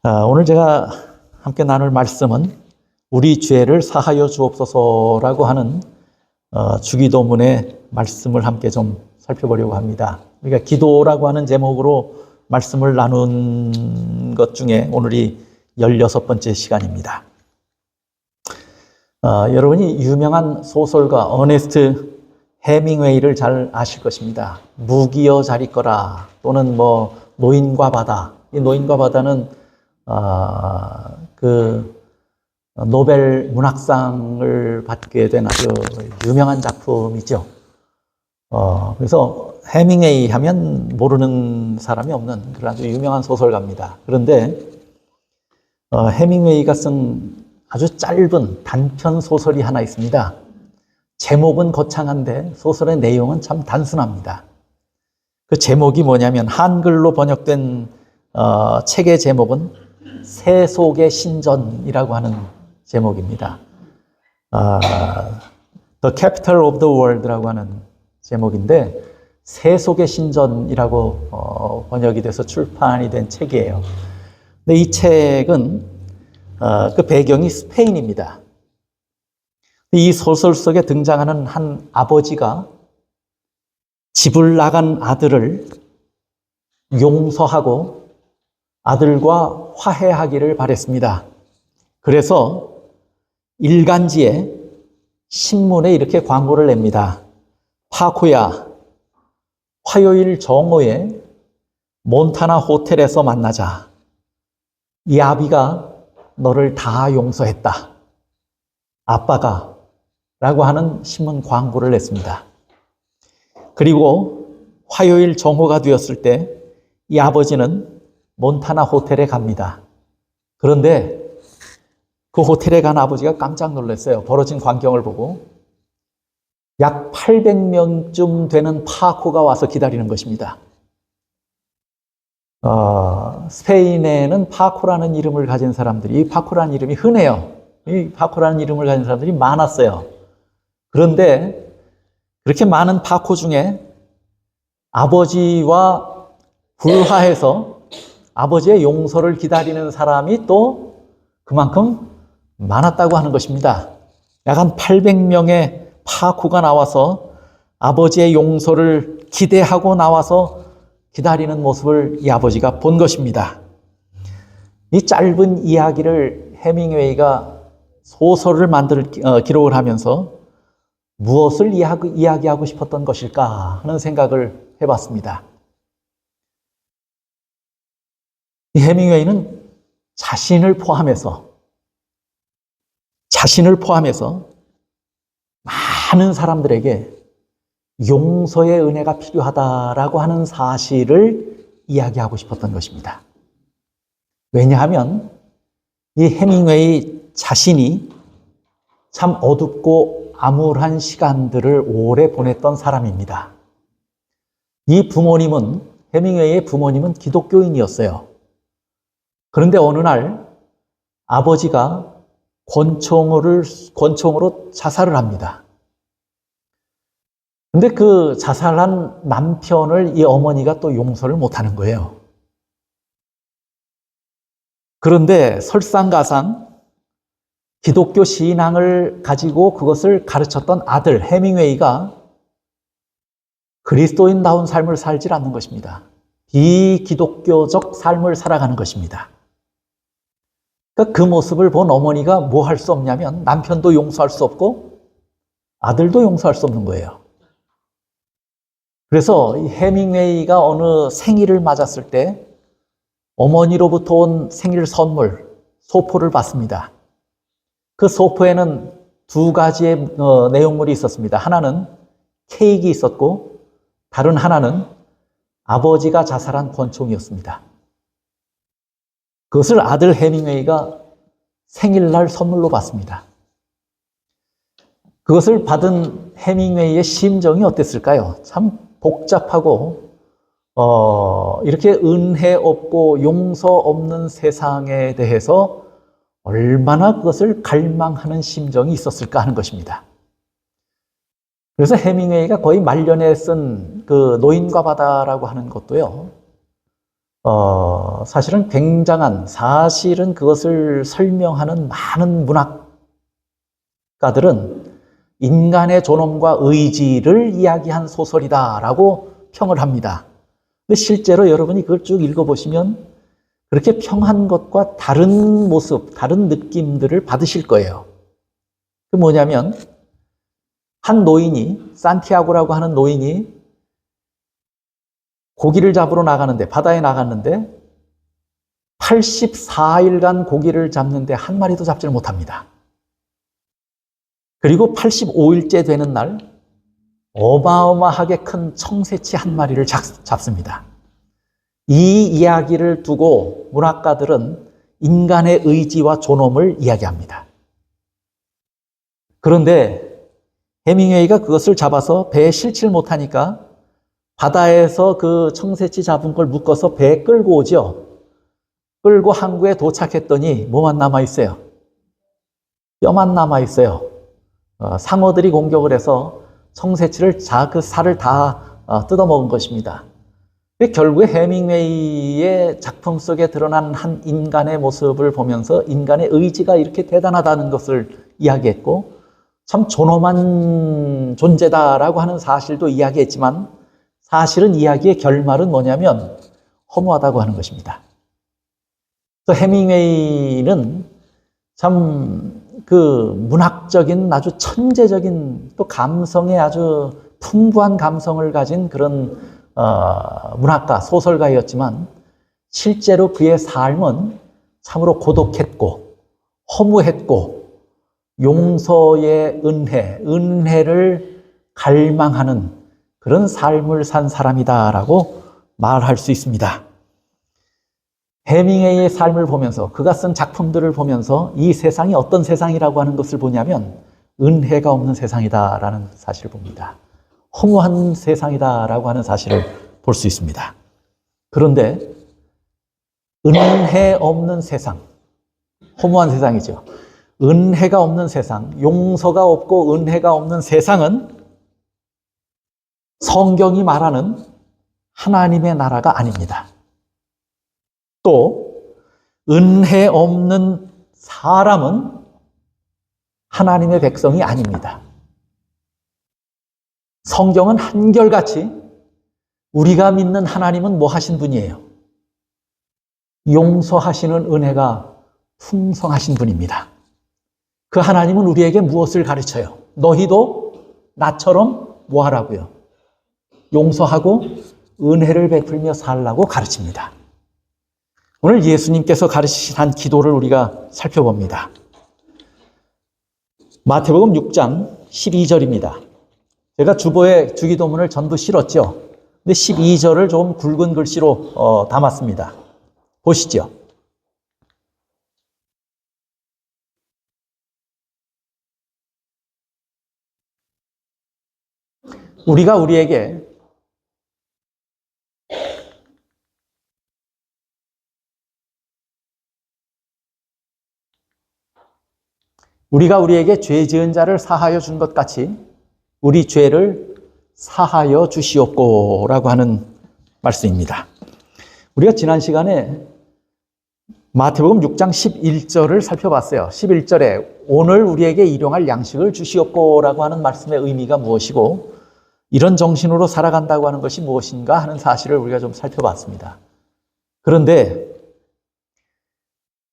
오늘 제가 함께 나눌 말씀은 우리 죄를 사하여 주옵소서라고 하는 주기도문의 말씀을 함께 좀 살펴보려고 합니다. 우리가 기도라고 하는 제목으로 말씀을 나눈 것 중에 오늘이 16번째 시간입니다. 여러분이 유명한 소설가 어네스트 해밍웨이를 잘 아실 것입니다. 무기여 잘 있거라 또는 노인과 바다. 이 노인과 바다는 노벨 문학상을 받게 된 아주 유명한 작품이죠. 그래서 해밍웨이 하면 모르는 사람이 없는 그런 아주 유명한 소설가입니다. 그런데 해밍웨이가 쓴 아주 짧은 단편 소설이 하나 있습니다. 제목은 거창한데 소설의 내용은 참 단순합니다. 그 제목이 뭐냐면 한글로 번역된 책의 제목은 세속의 신전이라고 하는 제목입니다. The Capital of the World라고 하는 제목인데 세속의 신전이라고 번역이 돼서 출판이 된 책이에요. 근데 이 책은 그 배경이 스페인입니다. 이 소설 속에 등장하는 한 아버지가 집을 나간 아들을 용서하고 아들과 화해하기를 바랬습니다. 그래서 일간지에 신문에 이렇게 광고를 냅니다. 파코야, 화요일 정오에 몬타나 호텔에서 만나자. 이 아비가 너를 다 용서했다. 아빠가 라고 하는 신문 광고를 냈습니다. 그리고 화요일 정오가 되었을 때 이 아버지는 몬타나 호텔에 갑니다. 그런데 그 호텔에 간 아버지가 깜짝 놀랐어요. 벌어진 광경을 보고. 약 800명쯤 되는 파코가 와서 기다리는 것입니다. 스페인에는 파코라는 이름을 가진 사람들이, 이 파코라는 이름이 흔해요. 이 파코라는 이름을 가진 사람들이 많았어요. 그런데 그렇게 많은 파코 중에 아버지와 불화해서 아버지의 용서를 기다리는 사람이 또 그만큼 많았다고 하는 것입니다. 약 한 800명의 파코가 나와서 아버지의 용서를 기대하고 나와서 기다리는 모습을 이 아버지가 본 것입니다. 이 짧은 이야기를 해밍웨이가 소설을 기록을 하면서 무엇을 이야기하고 싶었던 것일까 하는 생각을 해봤습니다. 이 해밍웨이는 자신을 포함해서 많은 사람들에게 용서의 은혜가 필요하다라고 하는 사실을 이야기하고 싶었던 것입니다. 왜냐하면 이 해밍웨이 자신이 참 어둡고 암울한 시간들을 오래 보냈던 사람입니다. 이 해밍웨이의 부모님은 기독교인이었어요. 그런데 어느 날 아버지가 권총으로 자살을 합니다. 근데 그 자살한 남편을 이 어머니가 또 용서를 못하는 거예요. 그런데 설상가상 기독교 신앙을 가지고 그것을 가르쳤던 아들 해밍웨이가 그리스도인다운 삶을 살지 않는 것입니다. 비기독교적 삶을 살아가는 것입니다. 그러니까 그 모습을 본 어머니가 뭐 할 수 없냐면 남편도 용서할 수 없고 아들도 용서할 수 없는 거예요. 그래서 이 해밍웨이가 어느 생일을 맞았을 때 어머니로부터 온 생일 선물, 소포를 받습니다. 그 소포에는 두 가지의 내용물이 있었습니다. 하나는 케이크 있었고 다른 하나는 아버지가 자살한 권총이었습니다. 그것을 아들 해밍웨이가 생일날 선물로 받습니다. 그것을 받은 해밍웨이의 심정이 어땠을까요? 참 복잡하고 이렇게 은혜 없고 용서 없는 세상에 대해서 얼마나 그것을 갈망하는 심정이 있었을까 하는 것입니다. 그래서 해밍웨이가 거의 말년에 쓴 그 노인과 바다라고 하는 것도요, 사실은 굉장한, 사실은 그것을 설명하는 많은 문학가들은 인간의 존엄과 의지를 이야기한 소설이다라고 평을 합니다. 근데 실제로 여러분이 그걸 쭉 읽어보시면 그렇게 평한 것과 다른 모습, 다른 느낌들을 받으실 거예요. 그 뭐냐면, 한 노인이, 산티아고라고 하는 노인이 고기를 잡으러 나가는데, 바다에 나갔는데 84일간 고기를 잡는데 한 마리도 잡지를 못합니다. 그리고 85일째 되는 날 어마어마하게 큰 청새치 한 마리를 잡습니다. 이 이야기를 두고 문학가들은 인간의 의지와 존엄을 이야기합니다. 그런데 해밍웨이가 그것을 잡아서 배에 실지를 못하니까 바다에서 그 청새치 잡은 걸 묶어서 배에 끌고 오죠. 끌고 항구에 도착했더니 뭐만 남아있어요? 뼈만 남아있어요. 상어들이 공격을 해서 청새치를 그 살을 다 뜯어먹은 것입니다. 결국에 해밍웨이의 작품 속에 드러난 한 인간의 모습을 보면서 인간의 의지가 이렇게 대단하다는 것을 이야기했고 참 존엄한 존재다라고 하는 사실도 이야기했지만 사실은 이야기의 결말은 뭐냐면 허무하다고 하는 것입니다. 그래서 해밍웨이는 참 그 문학적인 아주 천재적인 또 감성의 아주 풍부한 감성을 가진 그런 문학가, 소설가였지만 실제로 그의 삶은 참으로 고독했고 허무했고 용서의 은혜를 갈망하는 그런 삶을 산 사람이다라고 말할 수 있습니다. 해밍웨이의 삶을 보면서 그가 쓴 작품들을 보면서 이 세상이 어떤 세상이라고 하는 것을 보냐면 은혜가 없는 세상이다라는 사실을 봅니다. 허무한 세상이다라고 하는 사실을 볼 수 있습니다. 그런데 은혜 없는 세상, 허무한 세상이죠. 은혜가 없는 세상, 용서가 없고 은혜가 없는 세상은 성경이 말하는 하나님의 나라가 아닙니다. 또 은혜 없는 사람은 하나님의 백성이 아닙니다. 성경은 한결같이 우리가 믿는 하나님은 뭐 하신 분이에요? 용서하시는 은혜가 풍성하신 분입니다. 그 하나님은 우리에게 무엇을 가르쳐요? 너희도 나처럼 뭐 하라고요? 용서하고 은혜를 베풀며 살라고 가르칩니다. 오늘 예수님께서 가르치신 한 기도를 우리가 살펴봅니다. 마태복음 6장 12절입니다. 제가 주보에 주기도문을 전부 실었죠. 근데 12절을 좀 굵은 글씨로 담았습니다. 보시죠. 우리가 우리에게 죄 지은 자를 사하여 준 것 같이 우리 죄를 사하여 주시옵고라고 하는 말씀입니다. 우리가 지난 시간에 마태복음 6장 11절을 살펴봤어요. 11절에 오늘 우리에게 일용할 양식을 주시옵고라고 하는 말씀의 의미가 무엇이고 이런 정신으로 살아간다고 하는 것이 무엇인가 하는 사실을 우리가 좀 살펴봤습니다. 그런데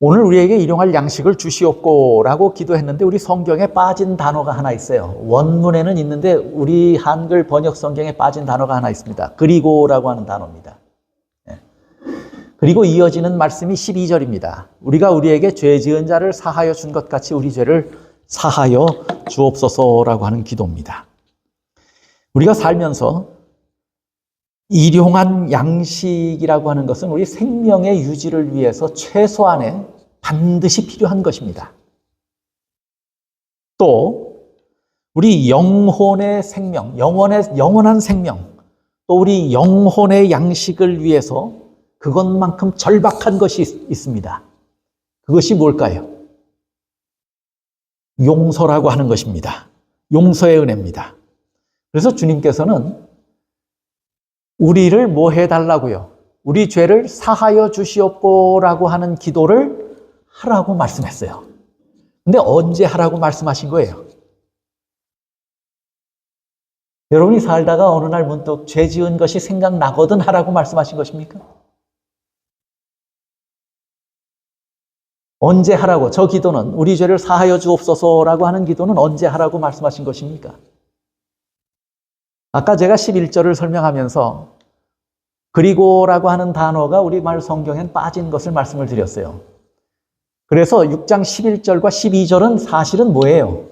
오늘 우리에게 일용할 양식을 주시옵고라고 기도했는데 우리 성경에 빠진 단어가 하나 있어요. 원문에는 있는데 우리 한글 번역 성경에 빠진 단어가 하나 있습니다. 그리고라고 하는 단어입니다. 그리고 이어지는 말씀이 12절입니다. 우리가 우리에게 죄 지은 자를 사하여 준 것 같이 우리 죄를 사하여 주옵소서라고 하는 기도입니다. 우리가 살면서 일용한 양식이라고 하는 것은 우리 생명의 유지를 위해서 최소한의 반드시 필요한 것입니다. 또 우리 영혼의 생명, 영원한 생명, 또 우리 영혼의 양식을 위해서 그것만큼 절박한 것이 있습니다. 그것이 뭘까요? 용서라고 하는 것입니다. 용서의 은혜입니다. 그래서 주님께서는 우리를 뭐 해달라고요? 우리 죄를 사하여 주시옵고라고 하는 기도를 하라고 말씀했어요. 근데 언제 하라고 말씀하신 거예요? 여러분이 살다가 어느 날 문득 죄 지은 것이 생각나거든 하라고 말씀하신 것입니까? 언제 하라고? 저 기도는 우리 죄를 사하여 주옵소서라고 하는 기도는 언제 하라고 말씀하신 것입니까? 아까 제가 11절을 설명하면서 그리고라고 하는 단어가 우리말 성경엔 빠진 것을 말씀을 드렸어요. 그래서 6장 11절과 12절은 사실은 뭐예요?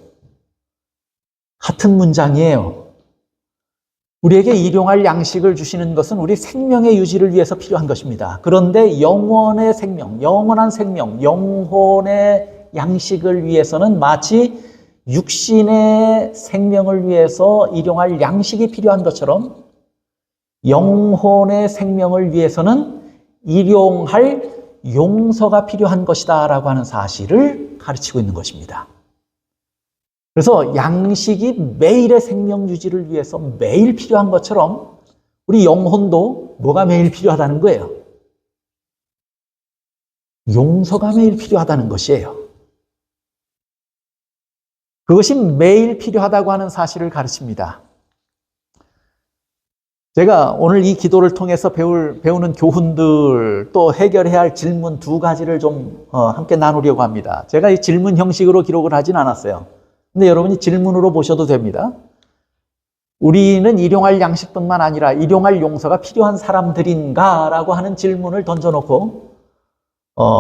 같은 문장이에요. 우리에게 일용할 양식을 주시는 것은 우리 생명의 유지를 위해서 필요한 것입니다. 그런데 영원의 생명, 영원한 생명, 영혼의 양식을 위해서는 마치 육신의 생명을 위해서 일용할 양식이 필요한 것처럼 영혼의 생명을 위해서는 일용할 용서가 필요한 것이다 라고 하는 사실을 가르치고 있는 것입니다. 그래서 양식이 매일의 생명 유지를 위해서 매일 필요한 것처럼 우리 영혼도 뭐가 매일 필요하다는 거예요? 용서가 매일 필요하다는 것이에요. 그것이 매일 필요하다고 하는 사실을 가르칩니다. 제가 오늘 이 기도를 통해서 배우는 교훈들 또 해결해야 할 질문 두 가지를 좀 함께 나누려고 합니다. 제가 이 질문 형식으로 기록을 하진 않았어요. 근데 여러분이 질문으로 보셔도 됩니다. 우리는 일용할 양식뿐만 아니라 일용할 용서가 필요한 사람들인가? 라고 하는 질문을 던져놓고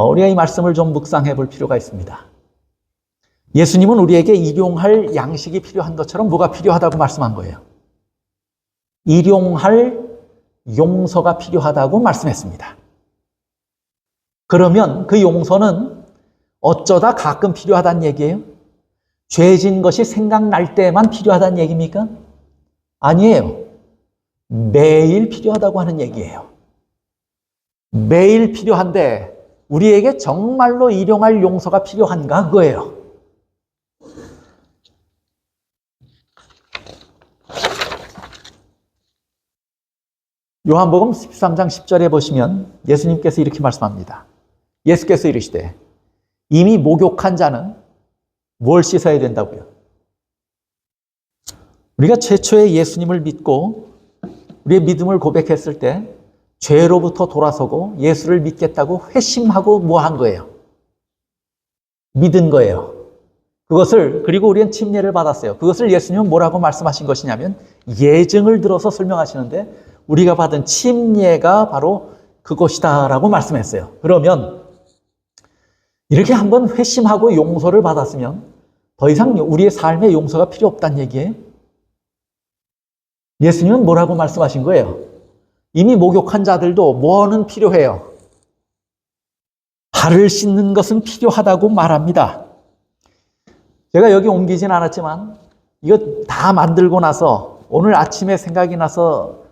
우리가 이 말씀을 좀 묵상해 볼 필요가 있습니다. 예수님은 우리에게 일용할 양식이 필요한 것처럼 뭐가 필요하다고 말씀한 거예요? 일용할 용서가 필요하다고 말씀했습니다. 그러면 그 용서는 어쩌다 가끔 필요하다는 얘기예요? 죄진 것이 생각날 때만 필요하다는 얘기입니까? 아니에요. 매일 필요하다고 하는 얘기예요. 매일 필요한데 우리에게 정말로 일용할 용서가 필요한가 그거예요. 요한복음 13장 10절에 보시면 예수님께서 이렇게 말씀합니다. 예수께서 이르시되 이미 목욕한 자는 뭘 씻어야 된다고요? 우리가 최초의 예수님을 믿고 우리의 믿음을 고백했을 때 죄로부터 돌아서고 예수를 믿겠다고 회심하고 뭐 한 거예요? 믿은 거예요. 그리고 우리는 침례를 받았어요. 그것을 예수님은 뭐라고 말씀하신 것이냐면 예증을 들어서 설명하시는데 우리가 받은 침례가 바로 그것이다 라고 말씀했어요. 그러면 이렇게 한번 회심하고 용서를 받았으면 더 이상 우리의 삶에 용서가 필요 없다는 얘기예요. 예수님은 뭐라고 말씀하신 거예요? 이미 목욕한 자들도 뭐는 필요해요? 발을 씻는 것은 필요하다고 말합니다. 제가 여기 옮기진 않았지만 이거 다 만들고 나서 오늘 아침에 생각이 나서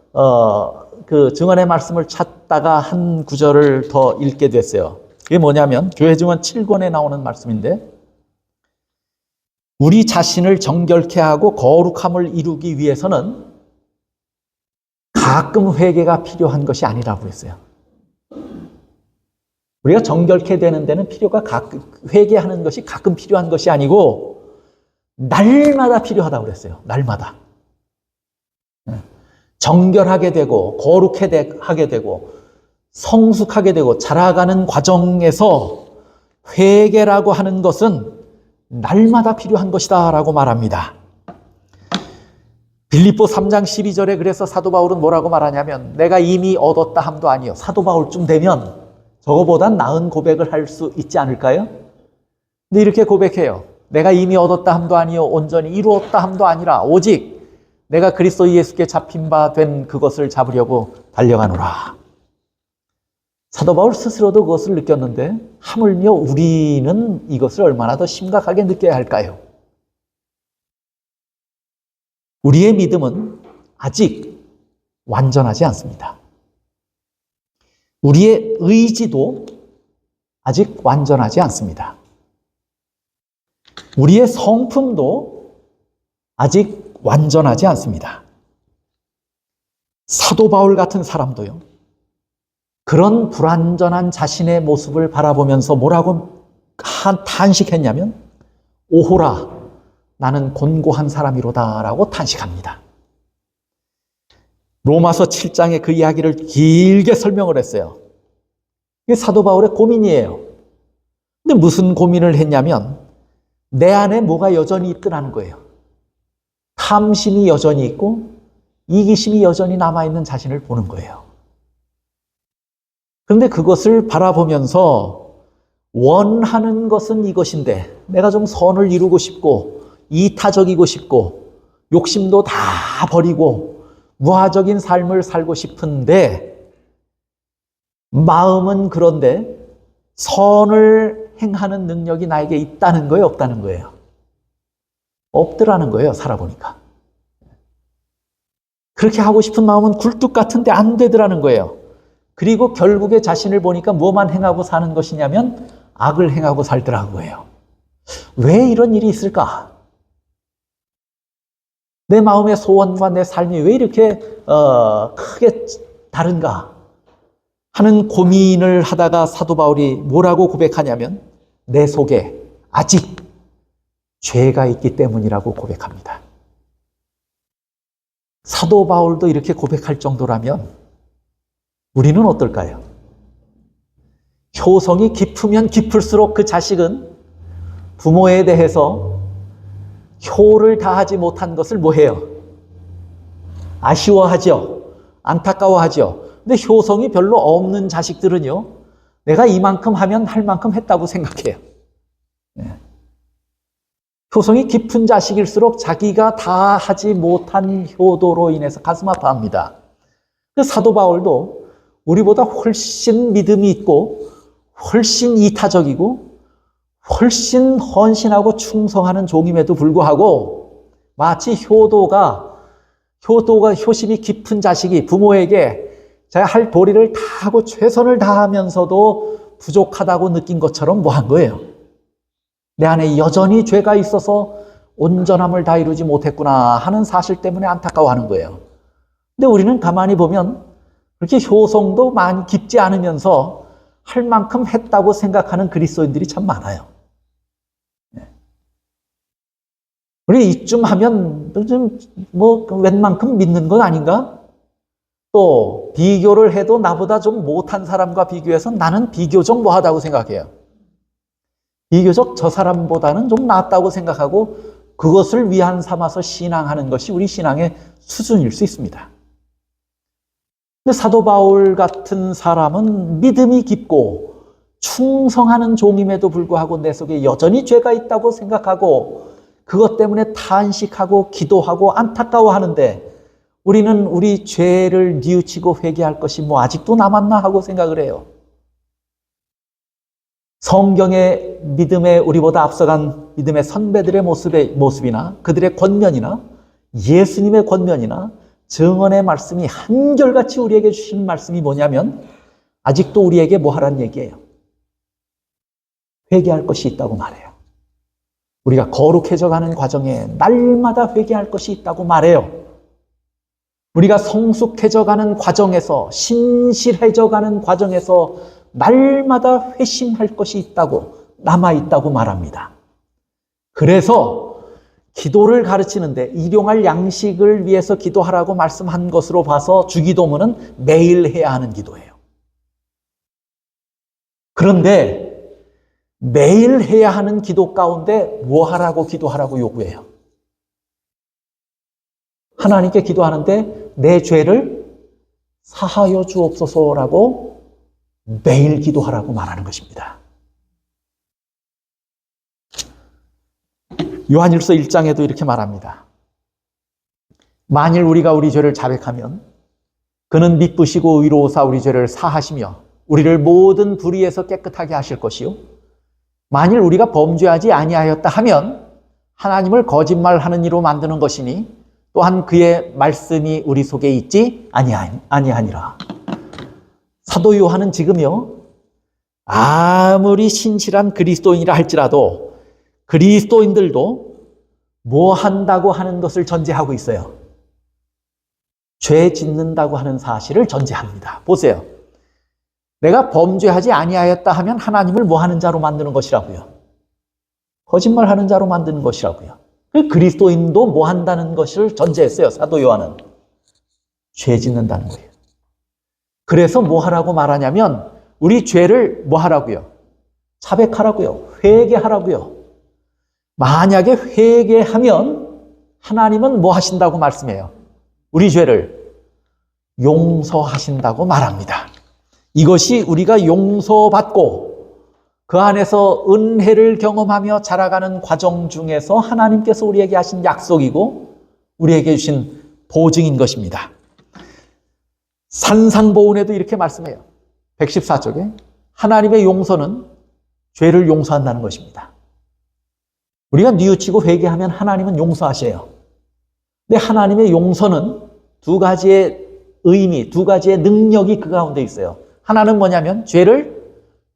그 증언의 말씀을 찾다가 한 구절을 더 읽게 됐어요. 그게 뭐냐면 교회 증언 7권에 나오는 말씀인데 우리 자신을 정결케 하고 거룩함을 이루기 위해서는 가끔 회개가 필요한 것이 아니라고 했어요. 우리가 정결케 되는 데는 회개하는 것이 가끔 필요한 것이 아니고 날마다 필요하다고 그랬어요. 날마다. 정결하게 되고 거룩하게 되고 성숙하게 되고 자라가는 과정에서 회개라고 하는 것은 날마다 필요한 것이다 라고 말합니다. 빌립보 3장 12절에 그래서 사도 바울은 뭐라고 말하냐면 내가 이미 얻었다 함도 아니요. 사도 바울쯤 되면 저거보단 나은 고백을 할 수 있지 않을까요? 근데 이렇게 고백해요. 내가 이미 얻었다 함도 아니요. 온전히 이루었다 함도 아니라 오직 내가 그리스도 예수께 잡힌 바 된 그것을 잡으려고 달려가노라. 사도 바울 스스로도 그것을 느꼈는데 하물며 우리는 이것을 얼마나 더 심각하게 느껴야 할까요? 우리의 믿음은 아직 완전하지 않습니다. 우리의 의지도 아직 완전하지 않습니다. 우리의 성품도 아직 완전하지 않습니다. 사도 바울 같은 사람도요. 그런 불완전한 자신의 모습을 바라보면서 뭐라고 탄식했냐면 오호라 나는 곤고한 사람이로다 라고 탄식합니다. 로마서 7장에 그 이야기를 길게 설명을 했어요. 이게 사도 바울의 고민이에요. 근데 무슨 고민을 했냐면 내 안에 뭐가 여전히 있더라는 거예요. 탐심이 여전히 있고 이기심이 여전히 남아있는 자신을 보는 거예요. 그런데 그것을 바라보면서 원하는 것은 이것인데 내가 좀 선을 이루고 싶고 이타적이고 싶고 욕심도 다 버리고 무하적인 삶을 살고 싶은데 마음은 그런데 선을 행하는 능력이 나에게 있다는 거예요? 없다는 거예요? 없더라는 거예요. 살아보니까. 그렇게 하고 싶은 마음은 굴뚝 같은데 안 되더라는 거예요. 그리고 결국에 자신을 보니까 뭐만 행하고 사는 것이냐면 악을 행하고 살더라고요. 왜 이런 일이 있을까? 내 마음의 소원과 내 삶이 왜 이렇게 크게 다른가 하는 고민을 하다가 사도 바울이 뭐라고 고백하냐면 내 속에 아직 죄가 있기 때문이라고 고백합니다. 사도 바울도 이렇게 고백할 정도라면 우리는 어떨까요? 효성이 깊으면 깊을수록 그 자식은 부모에 대해서 효를 다하지 못한 것을 뭐해요? 아쉬워하죠. 안타까워하죠. 근데 효성이 별로 없는 자식들은요, 내가 이만큼 하면 할 만큼 했다고 생각해요. 네. 효성이 깊은 자식일수록 자기가 다 하지 못한 효도로 인해서 가슴 아파합니다. 사도 바울도 우리보다 훨씬 믿음이 있고 훨씬 이타적이고 훨씬 헌신하고 충성하는 종임에도 불구하고 마치 효심이 깊은 자식이 부모에게 자기가 할 도리를 다 하고 최선을 다하면서도 부족하다고 느낀 것처럼 뭐 한 거예요? 내 안에 여전히 죄가 있어서 온전함을 다 이루지 못했구나 하는 사실 때문에 안타까워하는 거예요. 근데 우리는 가만히 보면 그렇게 효성도 많이 깊지 않으면서 할 만큼 했다고 생각하는 그리스도인들이 참 많아요. 우리 이쯤 하면 좀 웬만큼 믿는 건 아닌가? 또 비교를 해도 나보다 좀 못한 사람과 비교해서 나는 비교적 뭐하다고 생각해요. 비교적 저 사람보다는 좀 낫다고 생각하고 그것을 위안 삼아서 신앙하는 것이 우리 신앙의 수준일 수 있습니다. 근데 사도 바울 같은 사람은 믿음이 깊고 충성하는 종임에도 불구하고 내 속에 여전히 죄가 있다고 생각하고 그것 때문에 탄식하고 기도하고 안타까워하는데 우리는 우리 죄를 뉘우치고 회개할 것이 뭐 아직도 남았나 하고 생각을 해요. 성경의 믿음에 우리보다 앞서간 믿음의 선배들의 모습이나 그들의 권면이나 예수님의 권면이나 증언의 말씀이 한결같이 우리에게 주시는 말씀이 뭐냐면 아직도 우리에게 뭐 하라는 얘기예요. 회개할 것이 있다고 말해요. 우리가 거룩해져 가는 과정에 날마다 회개할 것이 있다고 말해요. 우리가 성숙해져 가는 과정에서 신실해져 가는 과정에서 날마다 회심할 것이 있다고 남아있다고 말합니다. 그래서 기도를 가르치는데 일용할 양식을 위해서 기도하라고 말씀한 것으로 봐서 주기도문은 매일 해야 하는 기도예요. 그런데 매일 해야 하는 기도 가운데 뭐 하라고 기도하라고 요구해요? 하나님께 기도하는데 내 죄를 사하여 주옵소서라고 매일 기도하라고 말하는 것입니다. 요한일서 1장에도 이렇게 말합니다. 만일 우리가 우리 죄를 자백하면 그는 미쁘시고 의로우사 우리 죄를 사하시며 우리를 모든 불의에서 깨끗하게 하실 것이요 만일 우리가 범죄하지 아니하였다 하면 하나님을 거짓말하는 이로 만드는 것이니 또한 그의 말씀이 우리 속에 있지 아니하니라. 사도 요한은 지금요 아무리 신실한 그리스도인이라 할지라도 그리스도인들도 뭐 한다고 하는 것을 전제하고 있어요. 죄 짓는다고 하는 사실을 전제합니다. 보세요. 내가 범죄하지 아니하였다 하면 하나님을 뭐 하는 자로 만드는 것이라고요? 거짓말하는 자로 만드는 것이라고요. 그리스도인도 뭐 한다는 것을 전제했어요. 사도 요한은. 죄 짓는다는 거예요. 그래서 뭐 하라고 말하냐면 우리 죄를 뭐 하라고요? 자백하라고요. 회개하라고요. 만약에 회개하면 하나님은 뭐 하신다고 말씀해요? 우리 죄를 용서하신다고 말합니다. 이것이 우리가 용서받고 그 안에서 은혜를 경험하며 자라가는 과정 중에서 하나님께서 우리에게 하신 약속이고 우리에게 주신 보증인 것입니다. 산상보훈에도 이렇게 말씀해요. 114쪽에 하나님의 용서는 죄를 용서한다는 것입니다. 우리가 뉘우치고 회개하면 하나님은 용서하셔요. 근데 하나님의 용서는 두 가지의 의미, 두 가지의 능력이 그 가운데 있어요. 하나는 뭐냐면 죄를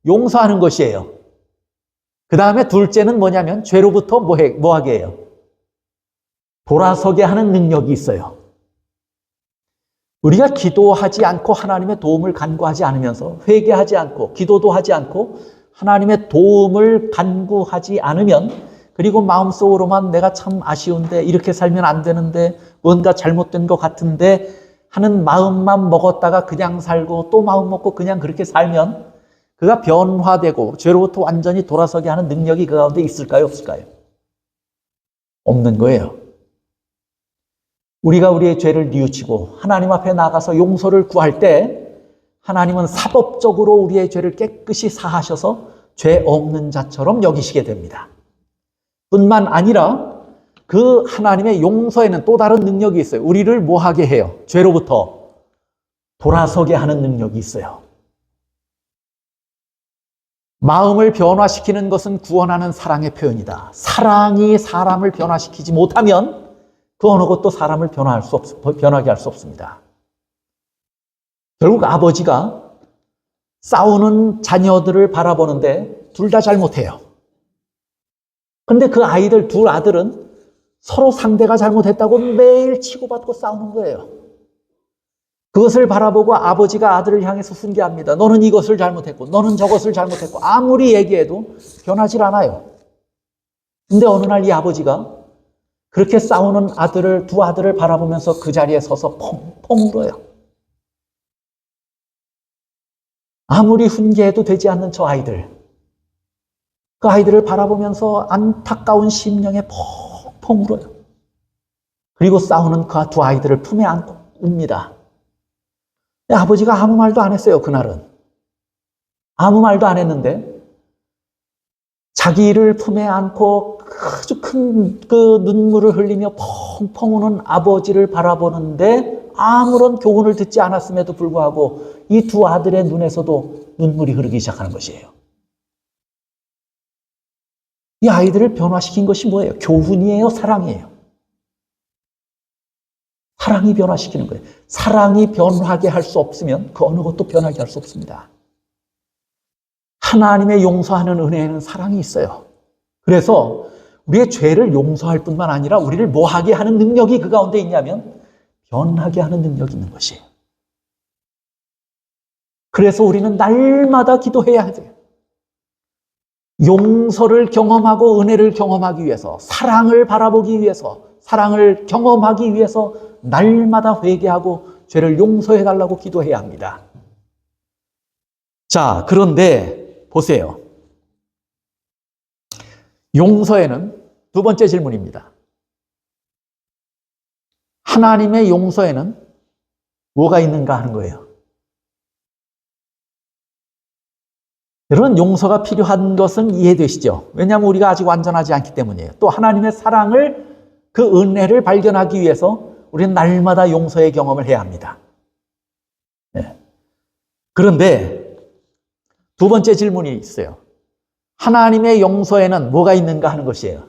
용서하는 것이에요. 그 다음에 둘째는 뭐냐면 죄로부터 뭐하게 해요? 돌아서게 하는 능력이 있어요. 우리가 기도하지 않고 하나님의 도움을 간구하지 않으면서 회개하지 않고 기도도 하지 않고 하나님의 도움을 간구하지 않으면 그리고 마음속으로만 내가 참 아쉬운데 이렇게 살면 안 되는데 뭔가 잘못된 것 같은데 하는 마음만 먹었다가 그냥 살고 또 마음 먹고 그냥 그렇게 살면 그가 변화되고 죄로부터 완전히 돌아서게 하는 능력이 그 가운데 있을까요? 없을까요? 없는 거예요. 우리가 우리의 죄를 뉘우치고 하나님 앞에 나가서 용서를 구할 때 하나님은 사법적으로 우리의 죄를 깨끗이 사하셔서 죄 없는 자처럼 여기시게 됩니다. 뿐만 아니라 그 하나님의 용서에는 또 다른 능력이 있어요. 우리를 뭐하게 해요? 죄로부터 돌아서게 하는 능력이 있어요. 마음을 변화시키는 것은 구원하는 사랑의 표현이다. 사랑이 사람을 변화시키지 못하면 그 어느 것도 사람을 변하게 할 수 없습니다. 결국 아버지가 싸우는 자녀들을 바라보는데 둘 다 잘못해요. 근데 그 아이들, 둘 아들은 서로 상대가 잘못했다고 매일 치고받고 싸우는 거예요. 그것을 바라보고 아버지가 아들을 향해서 훈계합니다. 너는 이것을 잘못했고 너는 저것을 잘못했고 아무리 얘기해도 변하질 않아요. 근데 어느 날 이 아버지가 그렇게 싸우는 두 아들을 바라보면서 그 자리에 서서 펑펑 울어요. 아무리 훈계해도 되지 않는 저 아이들. 그 아이들을 바라보면서 안타까운 심령에 펑펑 울어요. 그리고 싸우는 그 두 아이들을 품에 안고 웁니다. 근데 아버지가 아무 말도 안 했어요, 그날은. 아무 말도 안 했는데 자기를 품에 안고 아주 큰 그 눈물을 흘리며 펑펑 우는 아버지를 바라보는데 아무런 교훈을 듣지 않았음에도 불구하고 이 두 아들의 눈에서도 눈물이 흐르기 시작하는 것이에요. 이 아이들을 변화시킨 것이 뭐예요? 교훈이에요? 사랑이에요? 사랑이 변화시키는 거예요. 사랑이 변하게 할 수 없으면 그 어느 것도 변하게 할 수 없습니다. 하나님의 용서하는 은혜에는 사랑이 있어요. 그래서 우리의 죄를 용서할 뿐만 아니라 우리를 뭐하게 하는 능력이 그 가운데 있냐면 변하게 하는 능력이 있는 것이에요. 그래서 우리는 날마다 기도해야 돼요. 용서를 경험하고 은혜를 경험하기 위해서, 사랑을 바라보기 위해서, 사랑을 경험하기 위해서 날마다 회개하고 죄를 용서해 달라고 기도해야 합니다. 자, 그런데 보세요. 용서에는 두 번째 질문입니다. 하나님의 용서에는 뭐가 있는가 하는 거예요. 여러분, 용서가 필요한 것은 이해되시죠? 왜냐하면 우리가 아직 완전하지 않기 때문이에요. 또 하나님의 사랑을, 그 은혜를 발견하기 위해서 우리는 날마다 용서의 경험을 해야 합니다. 네. 그런데 두 번째 질문이 있어요. 하나님의 용서에는 뭐가 있는가 하는 것이에요.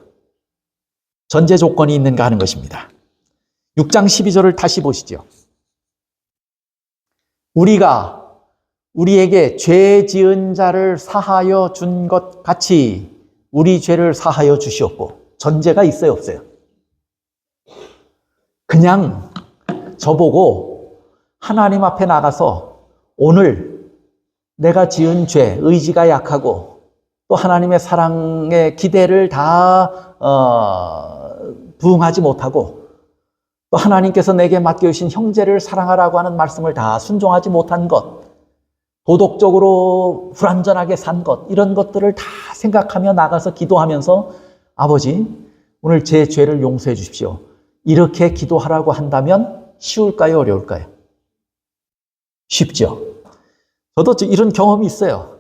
전제 조건이 있는가 하는 것입니다. 6장 12절을 다시 보시죠. 우리가 우리에게 죄 지은 자를 사하여 준 것 같이 우리 죄를 사하여 주시옵고. 전제가 있어요, 없어요? 그냥 저보고 하나님 앞에 나가서 오늘 내가 지은 죄, 의지가 약하고 또 하나님의 사랑의 기대를 다 부응하지 못하고 또 하나님께서 내게 맡겨주신 형제를 사랑하라고 하는 말씀을 다 순종하지 못한 것, 도덕적으로 불완전하게 산 것, 이런 것들을 다 생각하며 나가서 기도하면서 아버지, 오늘 제 죄를 용서해 주십시오. 이렇게 기도하라고 한다면 쉬울까요? 어려울까요? 쉽죠. 저도 이런 경험이 있어요.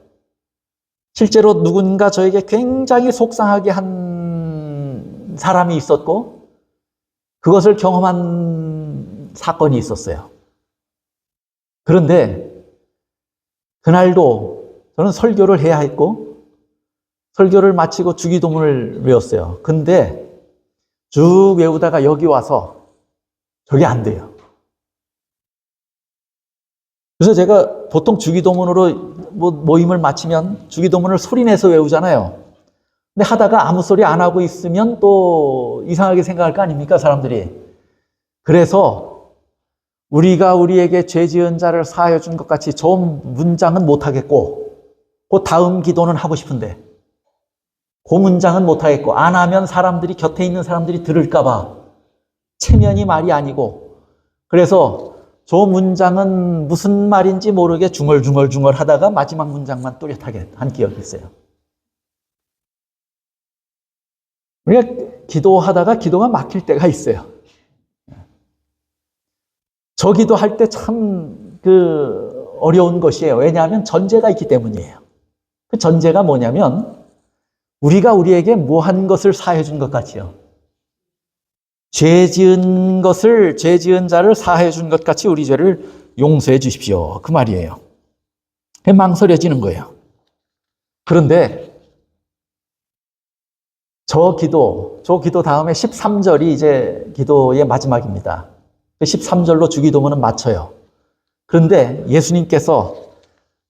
실제로 누군가 저에게 굉장히 속상하게 한 사람이 있었고 그것을 경험한 사건이 있었어요. 그런데 그날도 저는 설교를 해야 했고 설교를 마치고 주기도문을 외웠어요. 근데 쭉 외우다가 여기 와서 저게 안 돼요. 그래서 제가 보통 주기도문으로 모임을 마치면 주기도문을 소리내서 외우잖아요. 근데 하다가 아무 소리 안 하고 있으면 또 이상하게 생각할 거 아닙니까, 사람들이. 그래서 우리가 우리에게 죄 지은 자를 사하여 준 것 같이 저 문장은 못하겠고 그 다음 기도는 하고 싶은데 그 문장은 못하겠고 안 하면 사람들이 곁에 있는 사람들이 들을까 봐 체면이 말이 아니고 그래서 저 문장은 무슨 말인지 모르게 중얼중얼 하다가 마지막 문장만 또렷하게 한 기억이 있어요. 우리가 기도하다가 기도가 막힐 때가 있어요. 저 기도할 때 참 어려운 것이에요. 왜냐하면 전제가 있기 때문이에요. 그 전제가 뭐냐면 우리가 우리에게 뭐 한 것을 사해 준 것 같이요. 죄 지은 자를 사해 준 것 같이 우리 죄를 용서해 주십시오. 그 말이에요. 망설여지는 거예요. 그런데 저 기도 다음에 13절이 이제 기도의 마지막입니다. 13절로 주기도문은 마쳐요. 그런데 예수님께서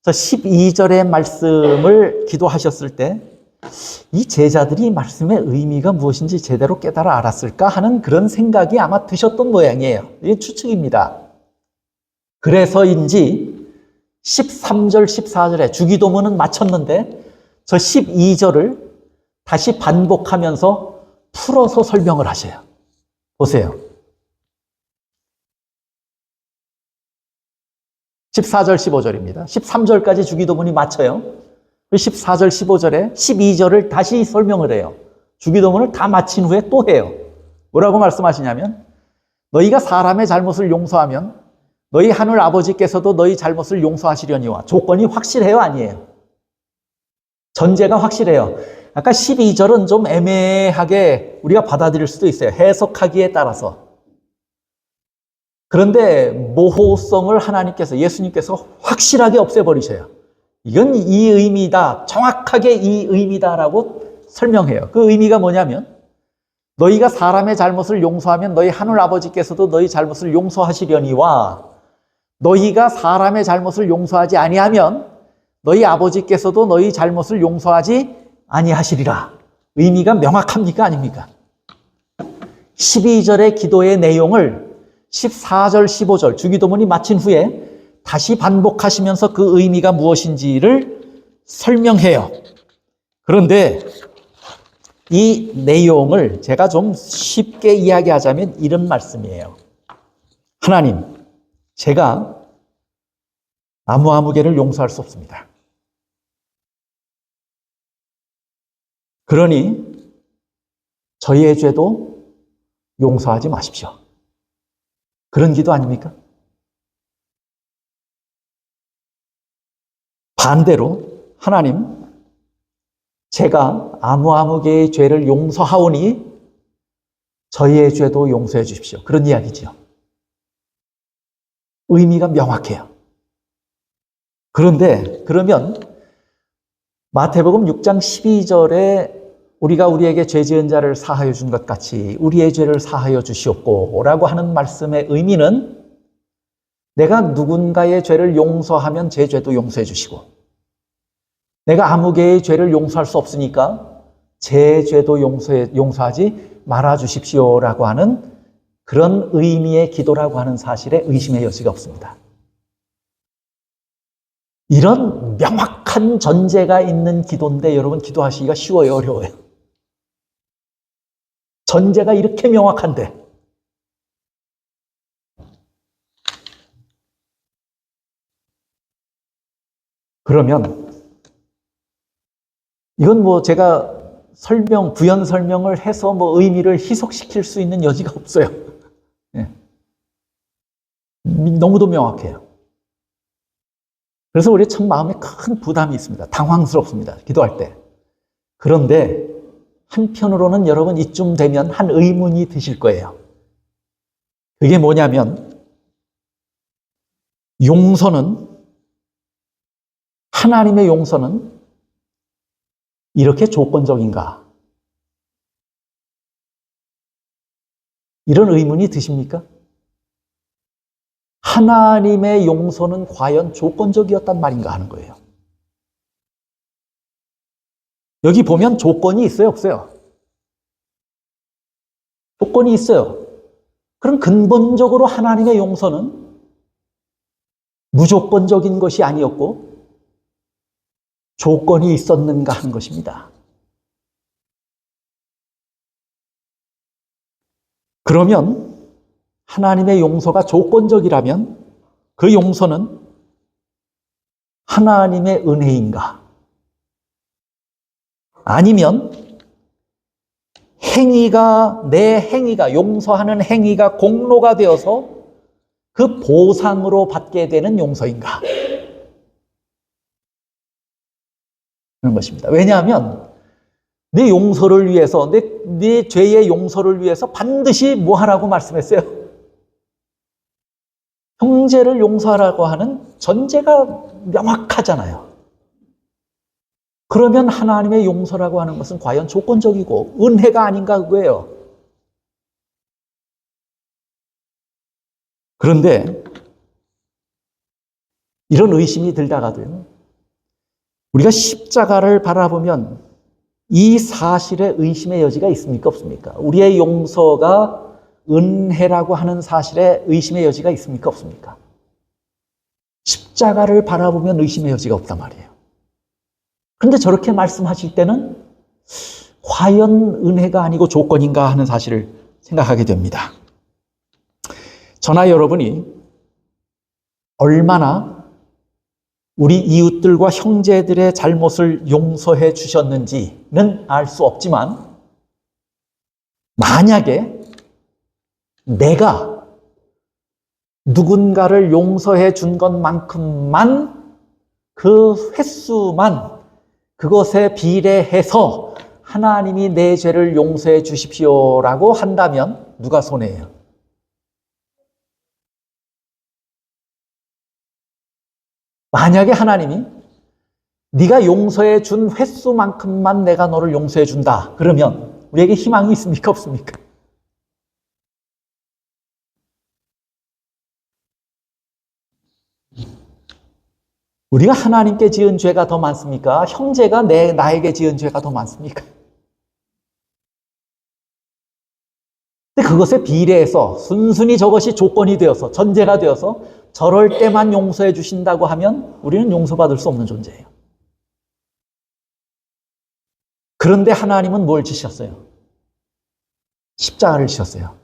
저 12절의 말씀을 기도하셨을 때 이 제자들이 말씀의 의미가 무엇인지 제대로 깨달아 알았을까 하는 그런 생각이 아마 드셨던 모양이에요. 이게 추측입니다. 그래서인지 13절, 14절에 주기도문은 마쳤는데 저 12절을 다시 반복하면서 풀어서 설명을 하셔요. 보세요. 14절, 15절입니다. 13절까지 주기도문이 마쳐요. 14절, 15절에 12절을 다시 설명을 해요. 주기도문을 다 마친 후에 또 해요. 뭐라고 말씀하시냐면 너희가 사람의 잘못을 용서하면 너희 하늘 아버지께서도 너희 잘못을 용서하시려니와. 조건이 확실해요? 아니에요? 전제가 확실해요. 아까 12절은 좀 애매하게 우리가 받아들일 수도 있어요. 해석하기에 따라서. 그런데 모호성을 하나님께서, 예수님께서 확실하게 없애버리셔요. 이건 이 의미다, 정확하게 이 의미다라고 설명해요. 그 의미가 뭐냐면 너희가 사람의 잘못을 용서하면 너희 하늘 아버지께서도 너희 잘못을 용서하시려니와 너희가 사람의 잘못을 용서하지 아니하면 너희 아버지께서도 너희 잘못을 용서하지 아니하시리라. 의미가 명확합니까? 아닙니까? 12절의 기도의 내용을 14절, 15절 주기도문이 마친 후에 다시 반복하시면서 그 의미가 무엇인지를 설명해요. 그런데 이 내용을 제가 좀 쉽게 이야기하자면 이런 말씀이에요. 하나님, 제가 아무개를 용서할 수 없습니다. 그러니 저희의 죄도 용서하지 마십시오. 그런 기도 아닙니까? 반대로 하나님, 제가 아무개의 죄를 용서하오니 저희의 죄도 용서해 주십시오. 그런 이야기지요. 의미가 명확해요. 그런데 그러면 마태복음 6장 12절에 우리가 우리에게 죄 지은 자를 사하여 준 것 같이 우리의 죄를 사하여 주시옵고 라고 하는 말씀의 의미는 내가 누군가의 죄를 용서하면 제 죄도 용서해 주시고 내가 아무개의 죄를 용서할 수 없으니까 제 죄도 용서하지 말아 주십시오라고 하는 그런 의미의 기도라고 하는 사실에 의심의 여지가 없습니다. 이런 명확한 전제가 있는 기도인데 여러분 기도하시기가 쉬워요, 어려워요? 전제가 이렇게 명확한데. 그러면 이건 뭐 제가 부연 설명을 해서 뭐 의미를 희석시킬 수 있는 여지가 없어요. 예. 너무도 명확해요. 그래서 우리 참 마음에 큰 부담이 있습니다. 당황스럽습니다. 기도할 때. 그런데 한편으로는 여러분 이쯤 되면 한 의문이 드실 거예요. 그게 뭐냐면 하나님의 용서는 이렇게 조건적인가? 이런 의문이 드십니까? 하나님의 용서는 과연 조건적이었단 말인가 하는 거예요. 여기 보면 조건이 있어요, 없어요? 조건이 있어요. 그럼 근본적으로 하나님의 용서는 무조건적인 것이 아니었고 조건이 있었는가 하는 것입니다. 그러면 하나님의 용서가 조건적이라면 그 용서는 하나님의 은혜인가? 아니면 내 행위가, 용서하는 행위가 공로가 되어서 그 보상으로 받게 되는 용서인가? 그런 것입니다. 왜냐하면 내 용서를 위해서, 내 죄의 용서를 위해서 반드시 뭐 하라고 말씀했어요? 형제를 용서하라고 하는 전제가 명확하잖아요. 그러면 하나님의 용서라고 하는 것은 과연 조건적이고 은혜가 아닌가 그거예요. 그런데 이런 의심이 들다가도요, 우리가 십자가를 바라보면 이 사실에 의심의 여지가 있습니까? 없습니까? 우리의 용서가 은혜라고 하는 사실에 의심의 여지가 있습니까? 없습니까? 십자가를 바라보면 의심의 여지가 없단 말이에요. 그런데 저렇게 말씀하실 때는 과연 은혜가 아니고 조건인가 하는 사실을 생각하게 됩니다. 저나 여러분이 얼마나 우리 이웃들과 형제들의 잘못을 용서해 주셨는지는 알 수 없지만, 만약에 내가 누군가를 용서해 준 것만큼만, 그 횟수만, 그것에 비례해서 하나님이 내 죄를 용서해 주십시오라고 한다면 누가 손해예요? 만약에 하나님이 네가 용서해 준 횟수만큼만 내가 너를 용서해 준다, 그러면 우리에게 희망이 있습니까? 없습니까? 우리가 하나님께 지은 죄가 더 많습니까? 형제가 나에게 지은 죄가 더 많습니까? 근데 그것에 비례해서 순순히 저것이 조건이 되어서, 전제가 되어서 저럴 때만 용서해 주신다고 하면 우리는 용서받을 수 없는 존재예요. 그런데 하나님은 뭘 지셨어요? 십자가를 지셨어요.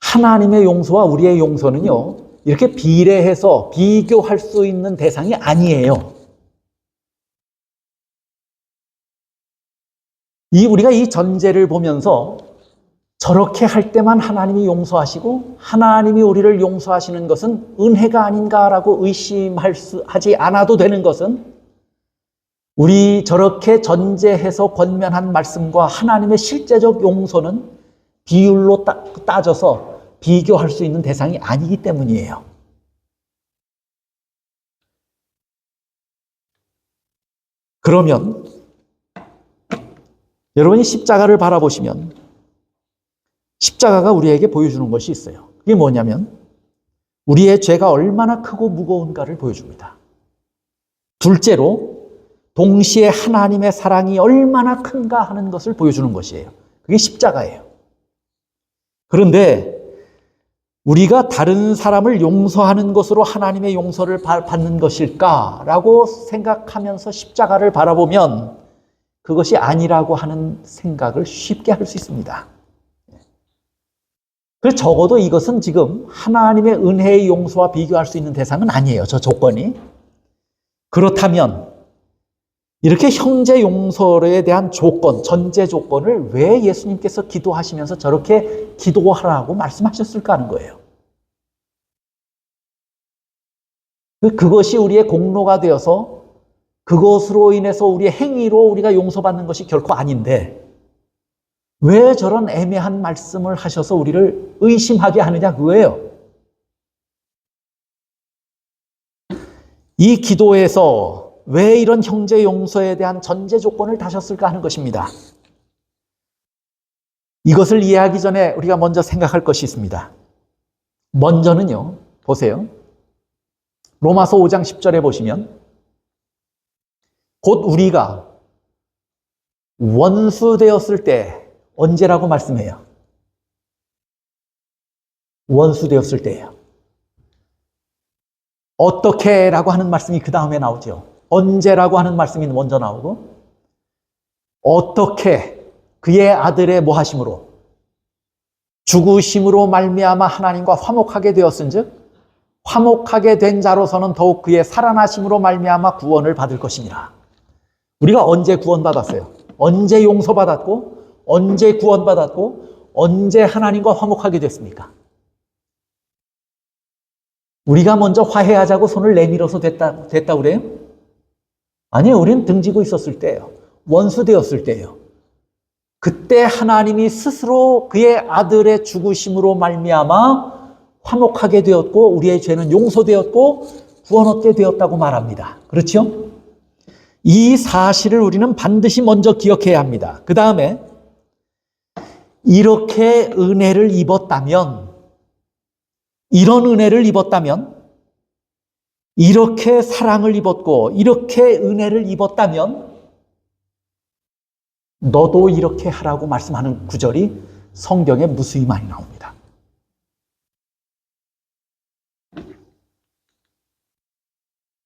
하나님의 용서와 우리의 용서는요, 이렇게 비례해서 비교할 수 있는 대상이 아니에요. 우리가 이 전제를 보면서 저렇게 할 때만 하나님이 용서하시고 하나님이 우리를 용서하시는 것은 은혜가 아닌가라고 하지 않아도 되는 것은, 우리 저렇게 전제해서 권면한 말씀과 하나님의 실제적 용서는 비율로 따져서 비교할 수 있는 대상이 아니기 때문이에요. 그러면 여러분이 십자가를 바라보시면 십자가가 우리에게 보여주는 것이 있어요. 그게 뭐냐면 우리의 죄가 얼마나 크고 무거운가를 보여줍니다. 둘째로 동시에 하나님의 사랑이 얼마나 큰가 하는 것을 보여주는 것이에요. 그게 십자가예요. 그런데 우리가 다른 사람을 용서하는 것으로 하나님의 용서를 받는 것일까라고 생각하면서 십자가를 바라보면 그것이 아니라고 하는 생각을 쉽게 할 수 있습니다. 그래서 적어도 이것은 지금 하나님의 은혜의 용서와 비교할 수 있는 대상은 아니에요. 저 조건이. 그렇다면 이렇게 형제 용서에 대한 조건, 전제 조건을 왜 예수님께서 기도하시면서 저렇게 기도하라고 말씀하셨을까 하는 거예요. 그것이 우리의 공로가 되어서 그것으로 인해서 우리의 행위로 우리가 용서받는 것이 결코 아닌데 왜 저런 애매한 말씀을 하셔서 우리를 의심하게 하느냐 그거예요. 이 기도에서 왜 이런 형제 용서에 대한 전제 조건을 다셨을까 하는 것입니다. 이것을 이해하기 전에 우리가 먼저 생각할 것이 있습니다. 먼저는요, 보세요. 로마서 5장 10절에 보시면 곧 우리가 원수 되었을 때 언제라고 말씀해요? 원수 되었을 때예요. 어떻게 라고 하는 말씀이 그 다음에 나오죠. 언제라고 하는 말씀이 먼저 나오고 어떻게 그의 아들의 뭐하심으로 죽으심으로 말미암아 하나님과 화목하게 되었은즉 화목하게 된 자로서는 더욱 그의 살아나심으로 말미암아 구원을 받을 것이니라. 우리가 언제 구원받았어요? 언제 용서받았고 언제 구원받았고 언제 하나님과 화목하게 됐습니까? 우리가 먼저 화해하자고 손을 내밀어서 됐다 그래요? 아니요, 우리는 등지고 있었을 때예요. 원수 되었을 때예요. 그때 하나님이 스스로 그의 아들의 죽으심으로 말미암아 화목하게 되었고 우리의 죄는 용서되었고 구원 얻게 되었다고 말합니다. 그렇죠? 이 사실을 우리는 반드시 먼저 기억해야 합니다. 그 다음에 이렇게 은혜를 입었다면 이런 은혜를 입었다면 이렇게 사랑을 입었고 이렇게 은혜를 입었다면 너도 이렇게 하라고 말씀하는 구절이 성경에 무수히 많이 나옵니다.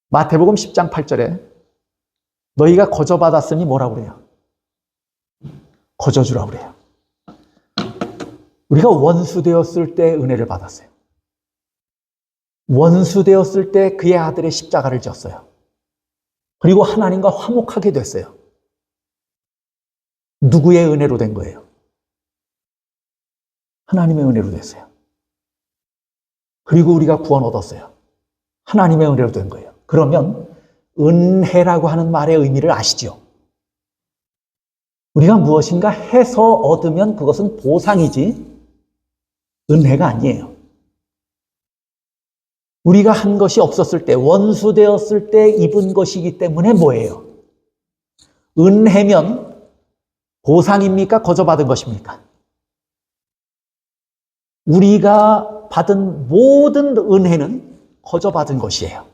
마태복음 10장 8절에 너희가 거저받았으니 뭐라고 그래요? 거저주라고 그래요. 우리가 원수 되었을 때 은혜를 받았어요. 원수 되었을 때 그의 아들의 십자가를 졌어요. 그리고 하나님과 화목하게 됐어요. 누구의 은혜로 된 거예요? 하나님의 은혜로 됐어요. 그리고 우리가 구원 얻었어요. 하나님의 은혜로 된 거예요. 그러면 은혜라고 하는 말의 의미를 아시죠? 우리가 무엇인가 해서 얻으면 그것은 보상이지 은혜가 아니에요. 우리가 한 것이 없었을 때, 원수 되었을 때 입은 것이기 때문에 뭐예요? 은혜면 보상입니까? 거저받은 것입니까? 우리가 받은 모든 은혜는 거저받은 것이에요.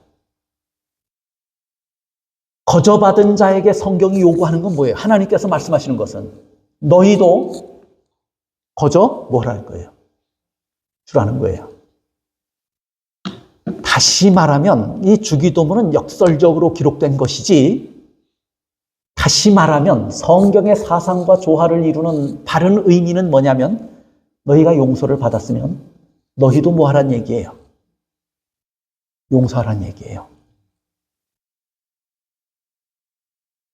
거저받은 자에게 성경이 요구하는 건 뭐예요? 하나님께서 말씀하시는 것은 너희도 거저 뭐라는 거예요? 주라는 거예요. 다시 말하면 이 주기도문은 역설적으로 기록된 것이지 다시 말하면 성경의 사상과 조화를 이루는 바른 의미는 뭐냐면 너희가 용서를 받았으면 너희도 뭐 하란 얘기예요? 용서하란 얘기예요.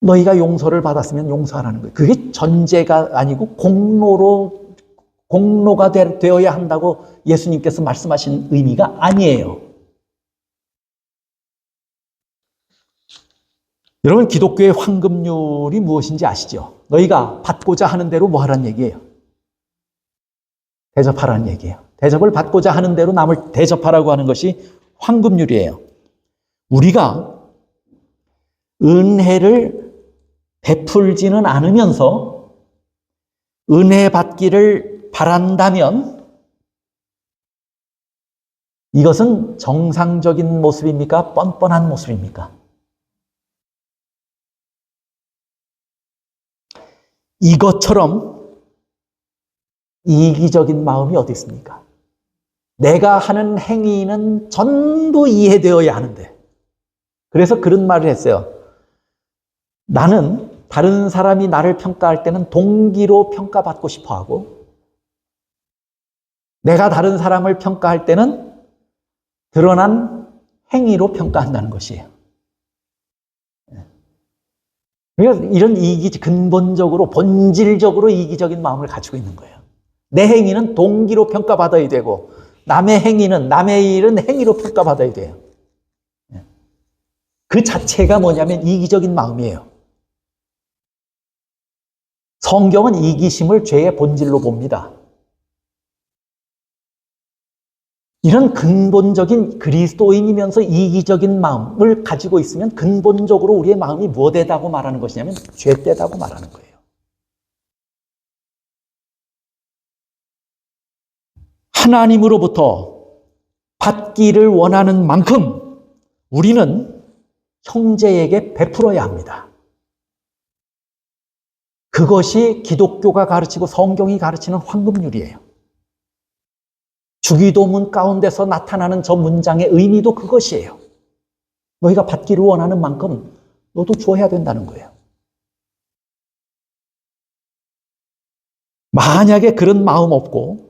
너희가 용서를 받았으면 용서하라는 거예요. 그게 전제가 아니고 공로가 되어야 한다고 예수님께서 말씀하신 의미가 아니에요. 여러분 기독교의 황금률이 무엇인지 아시죠? 너희가 받고자 하는 대로 뭐 하란 얘기예요? 대접하라는 얘기예요. 대접을 받고자 하는 대로 남을 대접하라고 하는 것이 황금률이에요. 우리가 은혜를 베풀지는 않으면서 은혜 받기를 바란다면 이것은 정상적인 모습입니까? 뻔뻔한 모습입니까? 이것처럼 이기적인 마음이 어디 있습니까? 내가 하는 행위는 전부 이해되어야 하는데, 그래서 그런 말을 했어요. 나는 다른 사람이 나를 평가할 때는 동기로 평가받고 싶어 하고, 내가 다른 사람을 평가할 때는 드러난 행위로 평가한다는 것이에요. 그러니까 이런 근본적으로, 본질적으로 이기적인 마음을 가지고 있는 거예요. 내 행위는 동기로 평가받아야 되고, 남의 행위는, 남의 일은 행위로 평가받아야 돼요. 그 자체가 뭐냐면 이기적인 마음이에요. 성경은 이기심을 죄의 본질로 봅니다. 이런 근본적인 그리스도인이면서 이기적인 마음을 가지고 있으면 근본적으로 우리의 마음이 무엇되다고 말하는 것이냐면 죄되다고 말하는 거예요. 하나님으로부터 받기를 원하는 만큼 우리는 형제에게 베풀어야 합니다. 그것이 기독교가 가르치고 성경이 가르치는 황금률이에요. 주기도문 가운데서 나타나는 저 문장의 의미도 그것이에요. 너희가 받기를 원하는 만큼 너도 줘야 된다는 거예요. 만약에 그런 마음 없고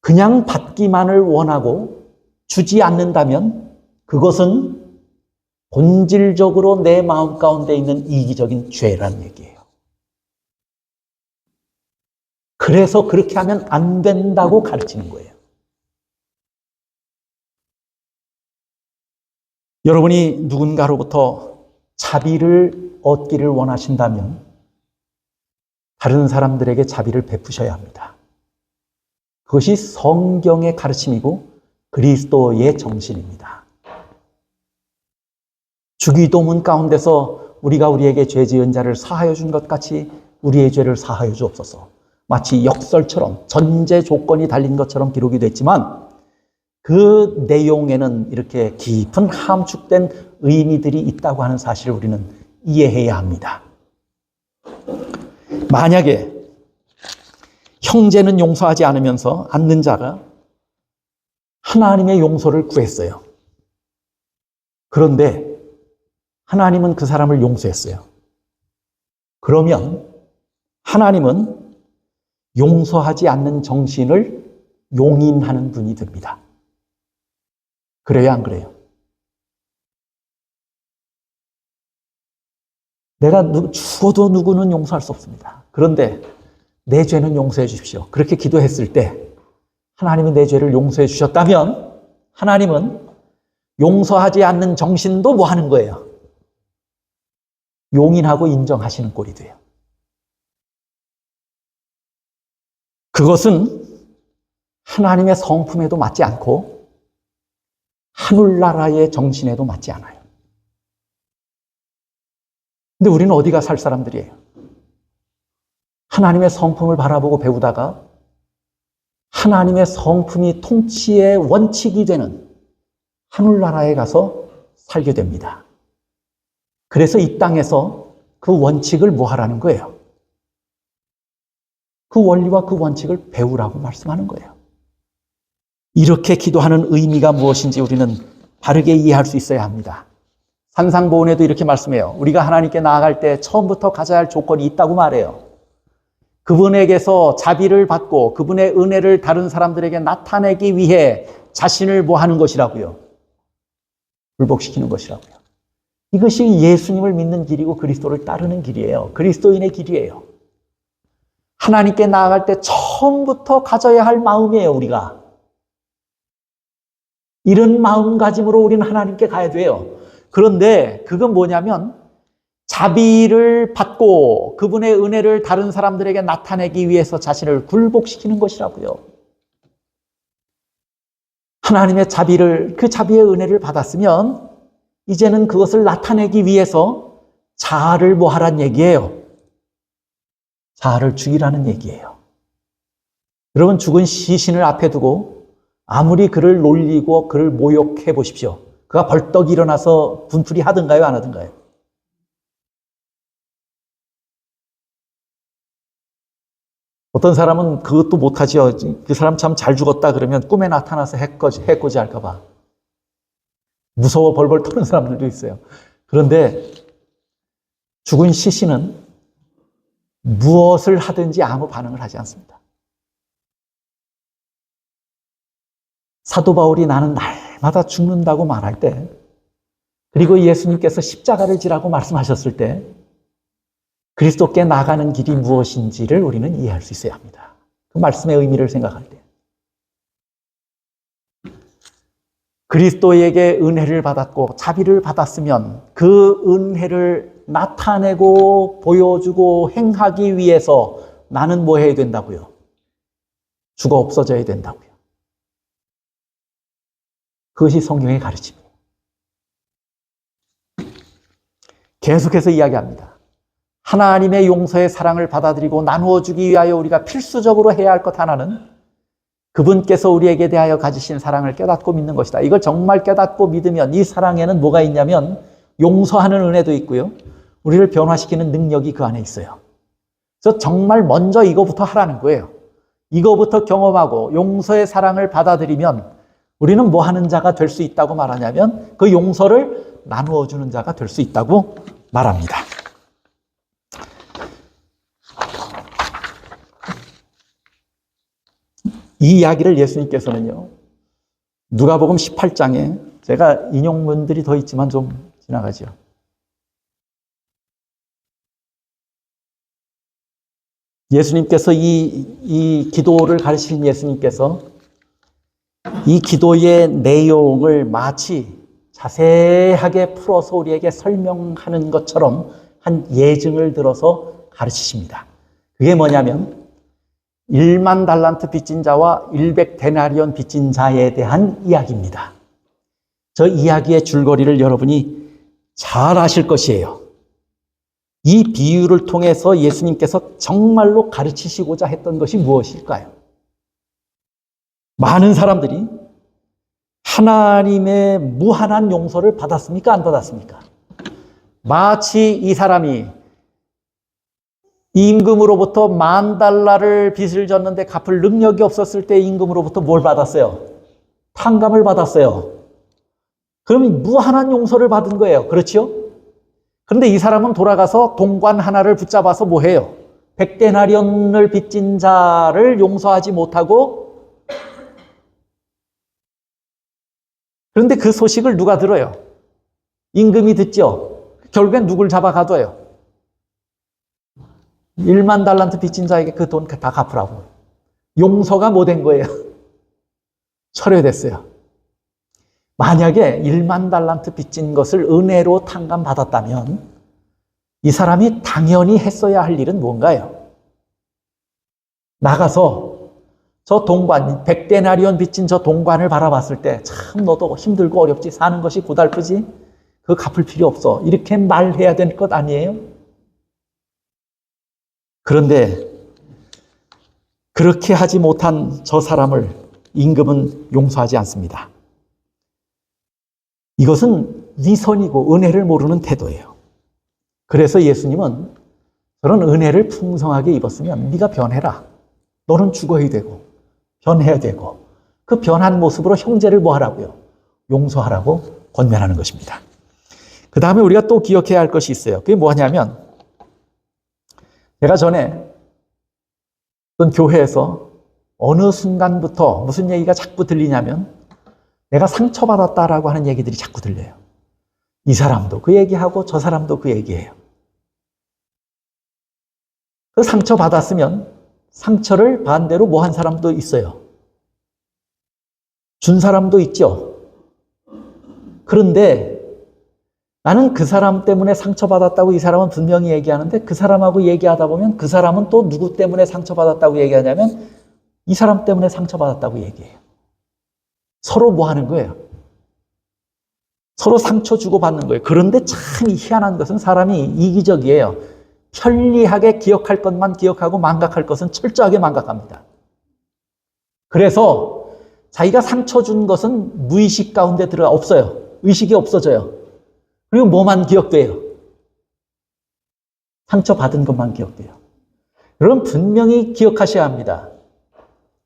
그냥 받기만을 원하고 주지 않는다면 그것은 본질적으로 내 마음 가운데 있는 이기적인 죄라는 얘기예요. 그래서 그렇게 하면 안 된다고 가르치는 거예요. 여러분이 누군가로부터 자비를 얻기를 원하신다면 다른 사람들에게 자비를 베푸셔야 합니다. 그것이 성경의 가르침이고 그리스도의 정신입니다. 주기도문 가운데서 우리가 우리에게 죄 지은 자를 사하여 준 것 같이 우리의 죄를 사하여 주옵소서. 마치 역설처럼 전제 조건이 달린 것처럼 기록이 됐지만 그 내용에는 이렇게 깊은 함축된 의미들이 있다고 하는 사실을 우리는 이해해야 합니다. 만약에 형제는 용서하지 않는 자가 하나님의 용서를 구했어요. 그런데 하나님은 그 사람을 용서했어요. 그러면 하나님은 용서하지 않는 정신을 용인하는 분이 됩니다. 그래요, 안 그래요? 내가 죽어도 누구는 용서할 수 없습니다. 그런데 내 죄는 용서해 주십시오. 그렇게 기도했을 때 하나님이 내 죄를 용서해 주셨다면 하나님은 용서하지 않는 정신도 뭐 하는 거예요? 용인하고 인정하시는 꼴이 돼요. 그것은 하나님의 성품에도 맞지 않고 하늘나라의 정신에도 맞지 않아요. 근데 우리는 어디가 살 사람들이에요? 하나님의 성품을 바라보고 배우다가 하나님의 성품이 통치의 원칙이 되는 하늘나라에 가서 살게 됩니다. 그래서 이 땅에서 그 원칙을 뭐 하라는 거예요? 그 원리와 그 원칙을 배우라고 말씀하는 거예요. 이렇게 기도하는 의미가 무엇인지 우리는 바르게 이해할 수 있어야 합니다. 산상보훈에도 이렇게 말씀해요. 우리가 하나님께 나아갈 때 처음부터 가져야 할 조건이 있다고 말해요. 그분에게서 자비를 받고 그분의 은혜를 다른 사람들에게 나타내기 위해 자신을 뭐 하는 것이라고요? 굴복시키는 것이라고요. 이것이 예수님을 믿는 길이고 그리스도를 따르는 길이에요. 그리스도인의 길이에요. 하나님께 나아갈 때 처음부터 가져야 할 마음이에요, 우리가. 이런 마음가짐으로 우리는 하나님께 가야 돼요. 그런데 그건 뭐냐면 자비를 받고 그분의 은혜를 다른 사람들에게 나타내기 위해서 자신을 굴복시키는 것이라고요. 하나님의 자비를, 그 자비의 은혜를 받았으면 이제는 그것을 나타내기 위해서 자아를 뭐 하란 얘기예요? 자아를 죽이라는 얘기예요. 여러분, 죽은 시신을 앞에 두고 아무리 그를 놀리고 그를 모욕해 보십시오. 그가 벌떡 일어나서 분풀이 하든가요, 안 하든가요? 어떤 사람은 그것도 못하지요. 그 사람 참 잘 죽었다 그러면 꿈에 나타나서 해코지 할까봐 무서워 벌벌 떠는 사람들도 있어요. 그런데 죽은 시신은 무엇을 하든지 아무 반응을 하지 않습니다. 사도 바울이 나는 날마다 죽는다고 말할 때, 그리고 예수님께서 십자가를 지라고 말씀하셨을 때 그리스도께 나가는 길이 무엇인지를 우리는 이해할 수 있어야 합니다. 그 말씀의 의미를 생각할 때. 그리스도에게 은혜를 받았고 자비를 받았으면 그 은혜를 나타내고 보여주고 행하기 위해서 나는 뭐 해야 된다고요? 죽어 없어져야 된다고요. 그것이 성경의 가르침이에요. 계속해서 이야기합니다. 하나님의 용서의 사랑을 받아들이고 나누어 주기 위하여 우리가 필수적으로 해야 할 것 하나는 그분께서 우리에게 대하여 가지신 사랑을 깨닫고 믿는 것이다. 이걸 정말 깨닫고 믿으면 이 사랑에는 뭐가 있냐면 용서하는 은혜도 있고요. 우리를 변화시키는 능력이 그 안에 있어요. 그래서 정말 먼저 이거부터 하라는 거예요. 이거부터 경험하고 용서의 사랑을 받아들이면 우리는 뭐 하는 자가 될 수 있다고 말하냐면 그 용서를 나누어 주는 자가 될 수 있다고 말합니다. 이 이야기를 예수님께서는요, 누가복음 18장에 제가 인용문들이 더 있지만 좀 지나가죠. 예수님께서 이 기도를 가르치신 예수님께서 이 기도의 내용을 마치 자세하게 풀어서 우리에게 설명하는 것처럼 한 예증을 들어서 가르치십니다. 그게 뭐냐면 1만 달란트 빚진 자와 100데나리온 빚진 자에 대한 이야기입니다. 저 이야기의 줄거리를 여러분이 잘 아실 것이에요. 이 비유를 통해서 예수님께서 정말로 가르치시고자 했던 것이 무엇일까요? 많은 사람들이 하나님의 무한한 용서를 받았습니까? 안 받았습니까? 마치 이 사람이 임금으로부터 $10,000를 빚을 졌는데 갚을 능력이 없었을 때 임금으로부터 뭘 받았어요? 탕감을 받았어요. 그럼 무한한 용서를 받은 거예요. 그렇지요? 그런데 이 사람은 돌아가서 동관 하나를 붙잡아서 뭐 해요? 100데나리온을 빚진 자를 용서하지 못하고, 그런데 그 소식을 누가 들어요? 임금이 듣죠? 결국엔 누굴 잡아가둬요? 1만 달란트 빚진 자에게 그 돈 다 갚으라고. 용서가 뭐 된 거예요? 철회됐어요. 만약에 1만 달란트 빚진 것을 은혜로 탕감받았다면 이 사람이 당연히 했어야 할 일은 뭔가요? 나가서 저 동관, 100데나리온 빚진 저 동관을 바라봤을 때 참 너도 힘들고 어렵지, 사는 것이 고달프지, 그거 갚을 필요 없어, 이렇게 말해야 될 것 아니에요? 그런데 그렇게 하지 못한 저 사람을 임금은 용서하지 않습니다. 이것은 위선이고 은혜를 모르는 태도예요. 그래서 예수님은 저런 은혜를 풍성하게 입었으면 네가 변해라. 너는 죽어야 되고 변해야 되고 그 변한 모습으로 형제를 뭐 하라고요? 용서하라고 권면하는 것입니다. 그 다음에 우리가 또 기억해야 할 것이 있어요. 그게 뭐냐면, 제가 전에 어떤 교회에서 어느 순간부터 무슨 얘기가 자꾸 들리냐면 내가 상처받았다라고 하는 얘기들이 자꾸 들려요. 이 사람도 그 얘기하고 저 사람도 그 얘기해요. 그 상처받았으면 상처를 반대로 뭐 한 사람도 있어요. 준 사람도 있죠. 그런데 나는 그 사람 때문에 상처받았다고 이 사람은 분명히 얘기하는데 그 사람하고 얘기하다 보면 그 사람은 또 누구 때문에 상처받았다고 얘기하냐면 이 사람 때문에 상처받았다고 얘기해요. 서로 뭐 하는 거예요? 서로 상처 주고받는 거예요. 그런데 참 희한한 것은 사람이 이기적이에요. 편리하게 기억할 것만 기억하고 망각할 것은 철저하게 망각합니다. 그래서 자기가 상처 준 것은 무의식 가운데 들어가 없어요. 의식이 없어져요. 그리고 뭐만 기억돼요? 상처받은 것만 기억돼요. 여러분 분명히 기억하셔야 합니다.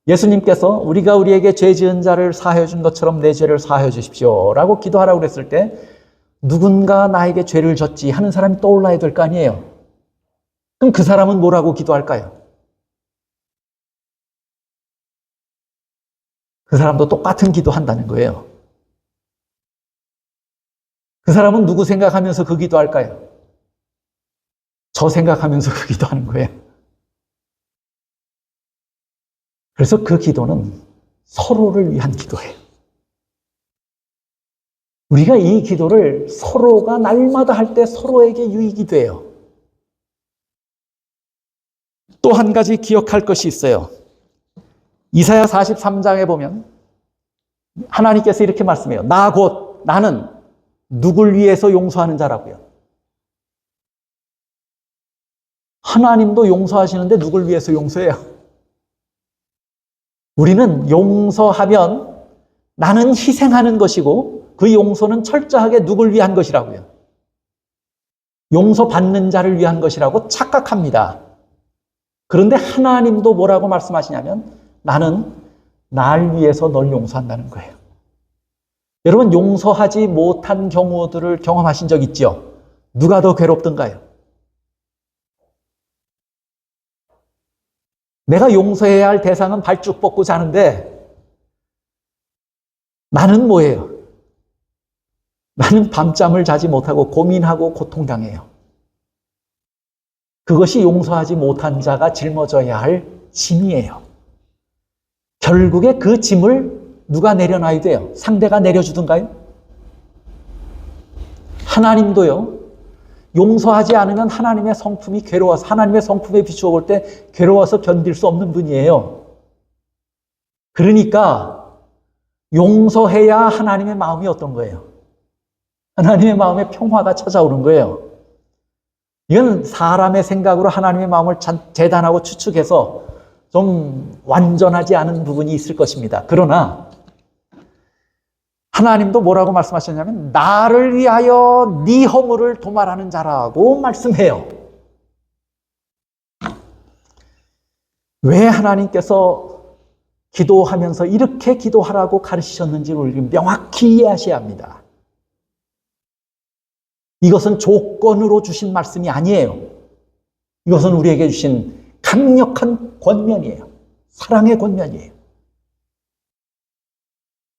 예수님께서 우리가 우리에게 죄 지은 자를 사하여 준 것처럼 내 죄를 사하여 주십시오 라고 기도하라고 그랬을 때 누군가 나에게 죄를 졌지 하는 사람이 떠올라야 될 거 아니에요. 그럼 그 사람은 뭐라고 기도할까요? 그 사람도 똑같은 기도한다는 거예요. 그 사람은 누구 생각하면서 그 기도할까요? 저 생각하면서 그 기도하는 거예요. 그래서 그 기도는 서로를 위한 기도예요. 우리가 이 기도를 서로가 날마다 할 때 서로에게 유익이 돼요. 또 한 가지 기억할 것이 있어요. 이사야 43장에 보면 하나님께서 이렇게 말씀해요. 나 곧 나는 누굴 위해서 용서하는 자라고요. 하나님도 용서하시는데 누굴 위해서 용서해요? 우리는 용서하면 나는 희생하는 것이고 그 용서는 철저하게 누굴 위한 것이라고요. 용서받는 자를 위한 것이라고 착각합니다. 그런데 하나님도 뭐라고 말씀하시냐면 나는 날 위해서 널 용서한다는 거예요. 여러분 용서하지 못한 경우들을 경험하신 적 있죠? 누가 더 괴롭던가요? 내가 용서해야 할 대상은 발쭉 뻗고 자는데 나는 뭐예요? 나는 밤잠을 자지 못하고 고민하고 고통당해요. 그것이 용서하지 못한 자가 짊어져야 할 짐이에요. 결국에 그 짐을 누가 내려놔야 돼요? 상대가 내려주던가요? 하나님도요. 용서하지 않으면 하나님의 성품이 괴로워서 하나님의 성품에 비추어 볼 때 괴로워서 견딜 수 없는 분이에요. 그러니까 용서해야 하나님의 마음이 어떤 거예요? 하나님의 마음에 평화가 찾아오는 거예요. 이건 사람의 생각으로 하나님의 마음을 재단하고 추측해서 좀 완전하지 않은 부분이 있을 것입니다. 그러나 하나님도 뭐라고 말씀하셨냐면 나를 위하여 네 허물을 도말하는 자라고 말씀해요. 왜 하나님께서 기도하면서 이렇게 기도하라고 가르치셨는지를 우리 명확히 이해하셔야 합니다. 이것은 조건으로 주신 말씀이 아니에요. 이것은 우리에게 주신 강력한 권면이에요. 사랑의 권면이에요.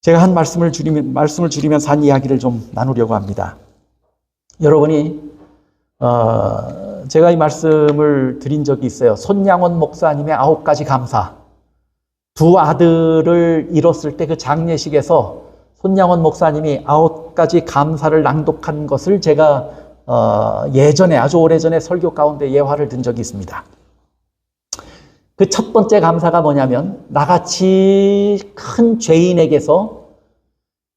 제가 한 말씀을 줄이면서 한 이야기를 좀 나누려고 합니다. 여러분이 제가 이 말씀을 드린 적이 있어요. 손양원 목사님의 9가지 감사. 두 아들을 잃었을 때 그 장례식에서 손양원 목사님이 9가지 감사를 낭독한 것을 제가 예전에 아주 오래전에 설교 가운데 예화를 든 적이 있습니다. 그 첫 번째 감사가 뭐냐면 나같이 큰 죄인에게서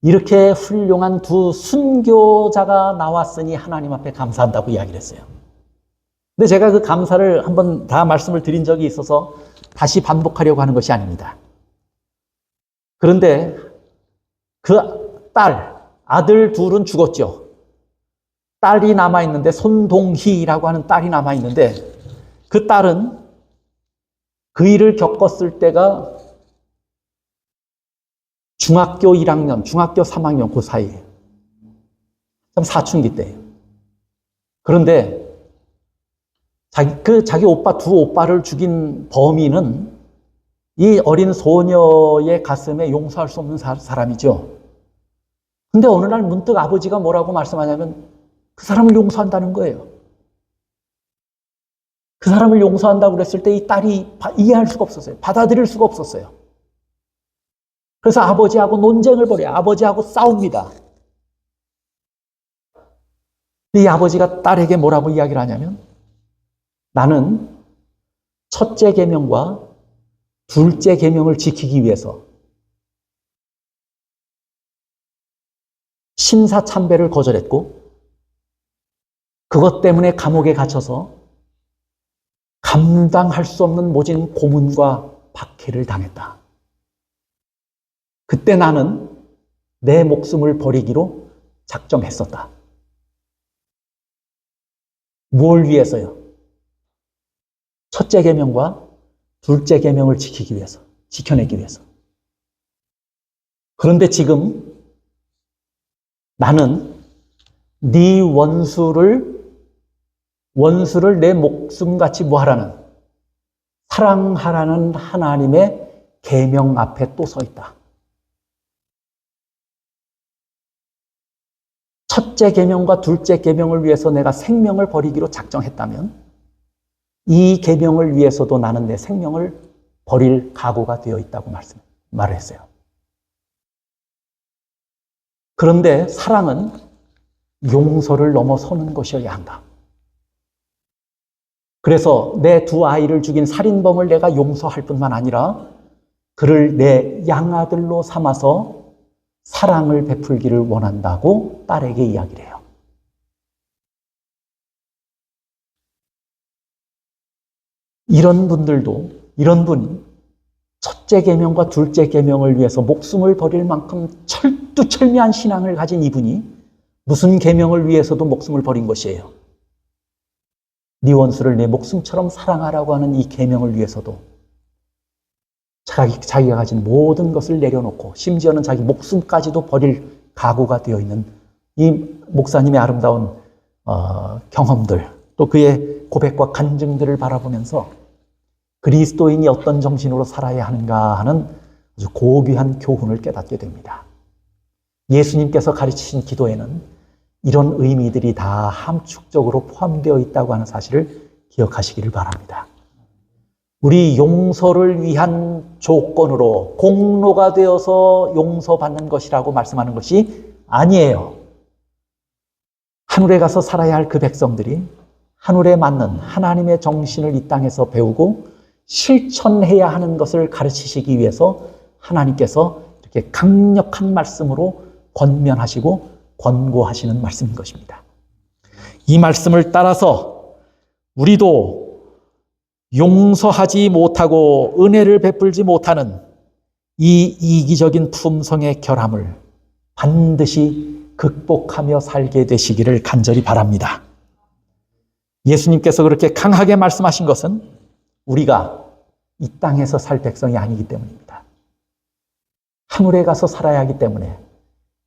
이렇게 훌륭한 두 순교자가 나왔으니 하나님 앞에 감사한다고 이야기를 했어요. 근데 제가 그 감사를 한번 다 말씀을 드린 적이 있어서 다시 반복하려고 하는 것이 아닙니다. 그런데 그 아들 둘은 죽었죠. 딸이 남아있는데 손동희라고 하는 딸이 남아있는데 그 딸은 그 일을 겪었을 때가 중학교 1학년, 중학교 3학년 그 사이에 참 사춘기 때예요. 그런데 자기 오빠 두 오빠를 죽인 범인은 이 어린 소녀의 가슴에 용서할 수 없는 사람이죠. 근데 어느 날 문득 아버지가 뭐라고 말씀하냐면 그 사람을 용서한다는 거예요. 그 사람을 용서한다고 그랬을 때 이 딸이 이해할 수가 없었어요. 받아들일 수가 없었어요. 그래서 아버지하고 논쟁을 벌여요. 아버지하고 싸웁니다. 이 아버지가 딸에게 뭐라고 이야기를 하냐면 나는 첫째 계명과 둘째 계명을 지키기 위해서 신사참배를 거절했고 그것 때문에 감옥에 갇혀서 감당할 수 없는 모진 고문과 박해를 당했다. 그때 나는 내 목숨을 버리기로 작정했었다. 뭘 위해서요? 첫째 계명과 둘째 계명을 지키기 위해서, 지켜내기 위해서. 그런데 지금 나는 네 원수를 내 목숨같이 뭐하라는, 사랑하라는 하나님의 계명 앞에 또 서 있다. 첫째 계명과 둘째 계명을 위해서 내가 생명을 버리기로 작정했다면 이 계명을 위해서도 나는 내 생명을 버릴 각오가 되어 있다고 말을 했어요. 그런데 사랑은 용서를 넘어서는 것이어야 한다. 그래서 내 두 아이를 죽인 살인범을 내가 용서할 뿐만 아니라 그를 내 양아들로 삼아서 사랑을 베풀기를 원한다고 딸에게 이야기를 해요. 이런 분이 첫째 계명과 둘째 계명을 위해서 목숨을 버릴 만큼 철두철미한 신앙을 가진 이분이 무슨 계명을 위해서도 목숨을 버린 것이에요. 네 원수를 내 목숨처럼 사랑하라고 하는 이 계명을 위해서도 자기가 가진 모든 것을 내려놓고 심지어는 자기 목숨까지도 버릴 각오가 되어 있는 이 목사님의 아름다운 경험들, 또 그의 고백과 간증들을 바라보면서 그리스도인이 어떤 정신으로 살아야 하는가 하는 아주 고귀한 교훈을 깨닫게 됩니다. 예수님께서 가르치신 기도에는 이런 의미들이 다 함축적으로 포함되어 있다고 하는 사실을 기억하시기를 바랍니다. 우리 용서를 위한 조건으로 공로가 되어서 용서받는 것이라고 말씀하는 것이 아니에요. 하늘에 가서 살아야 할 그 백성들이 하늘에 맞는 하나님의 정신을 이 땅에서 배우고 실천해야 하는 것을 가르치시기 위해서 하나님께서 이렇게 강력한 말씀으로 권면하시고 권고하시는 말씀인 것입니다. 이 말씀을 따라서 우리도 용서하지 못하고 은혜를 베풀지 못하는 이 이기적인 품성의 결함을 반드시 극복하며 살게 되시기를 간절히 바랍니다. 예수님께서 그렇게 강하게 말씀하신 것은 우리가 이 땅에서 살 백성이 아니기 때문입니다. 하늘에 가서 살아야 하기 때문에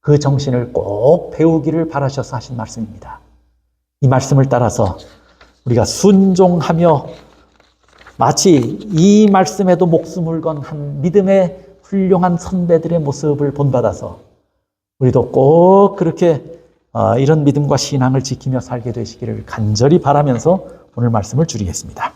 그 정신을 꼭 배우기를 바라셔서 하신 말씀입니다. 이 말씀을 따라서 우리가 순종하며 마치 이 말씀에도 목숨을 건 한 믿음의 훌륭한 선배들의 모습을 본받아서 우리도 꼭 그렇게 이런 믿음과 신앙을 지키며 살게 되시기를 간절히 바라면서 오늘 말씀을 줄이겠습니다.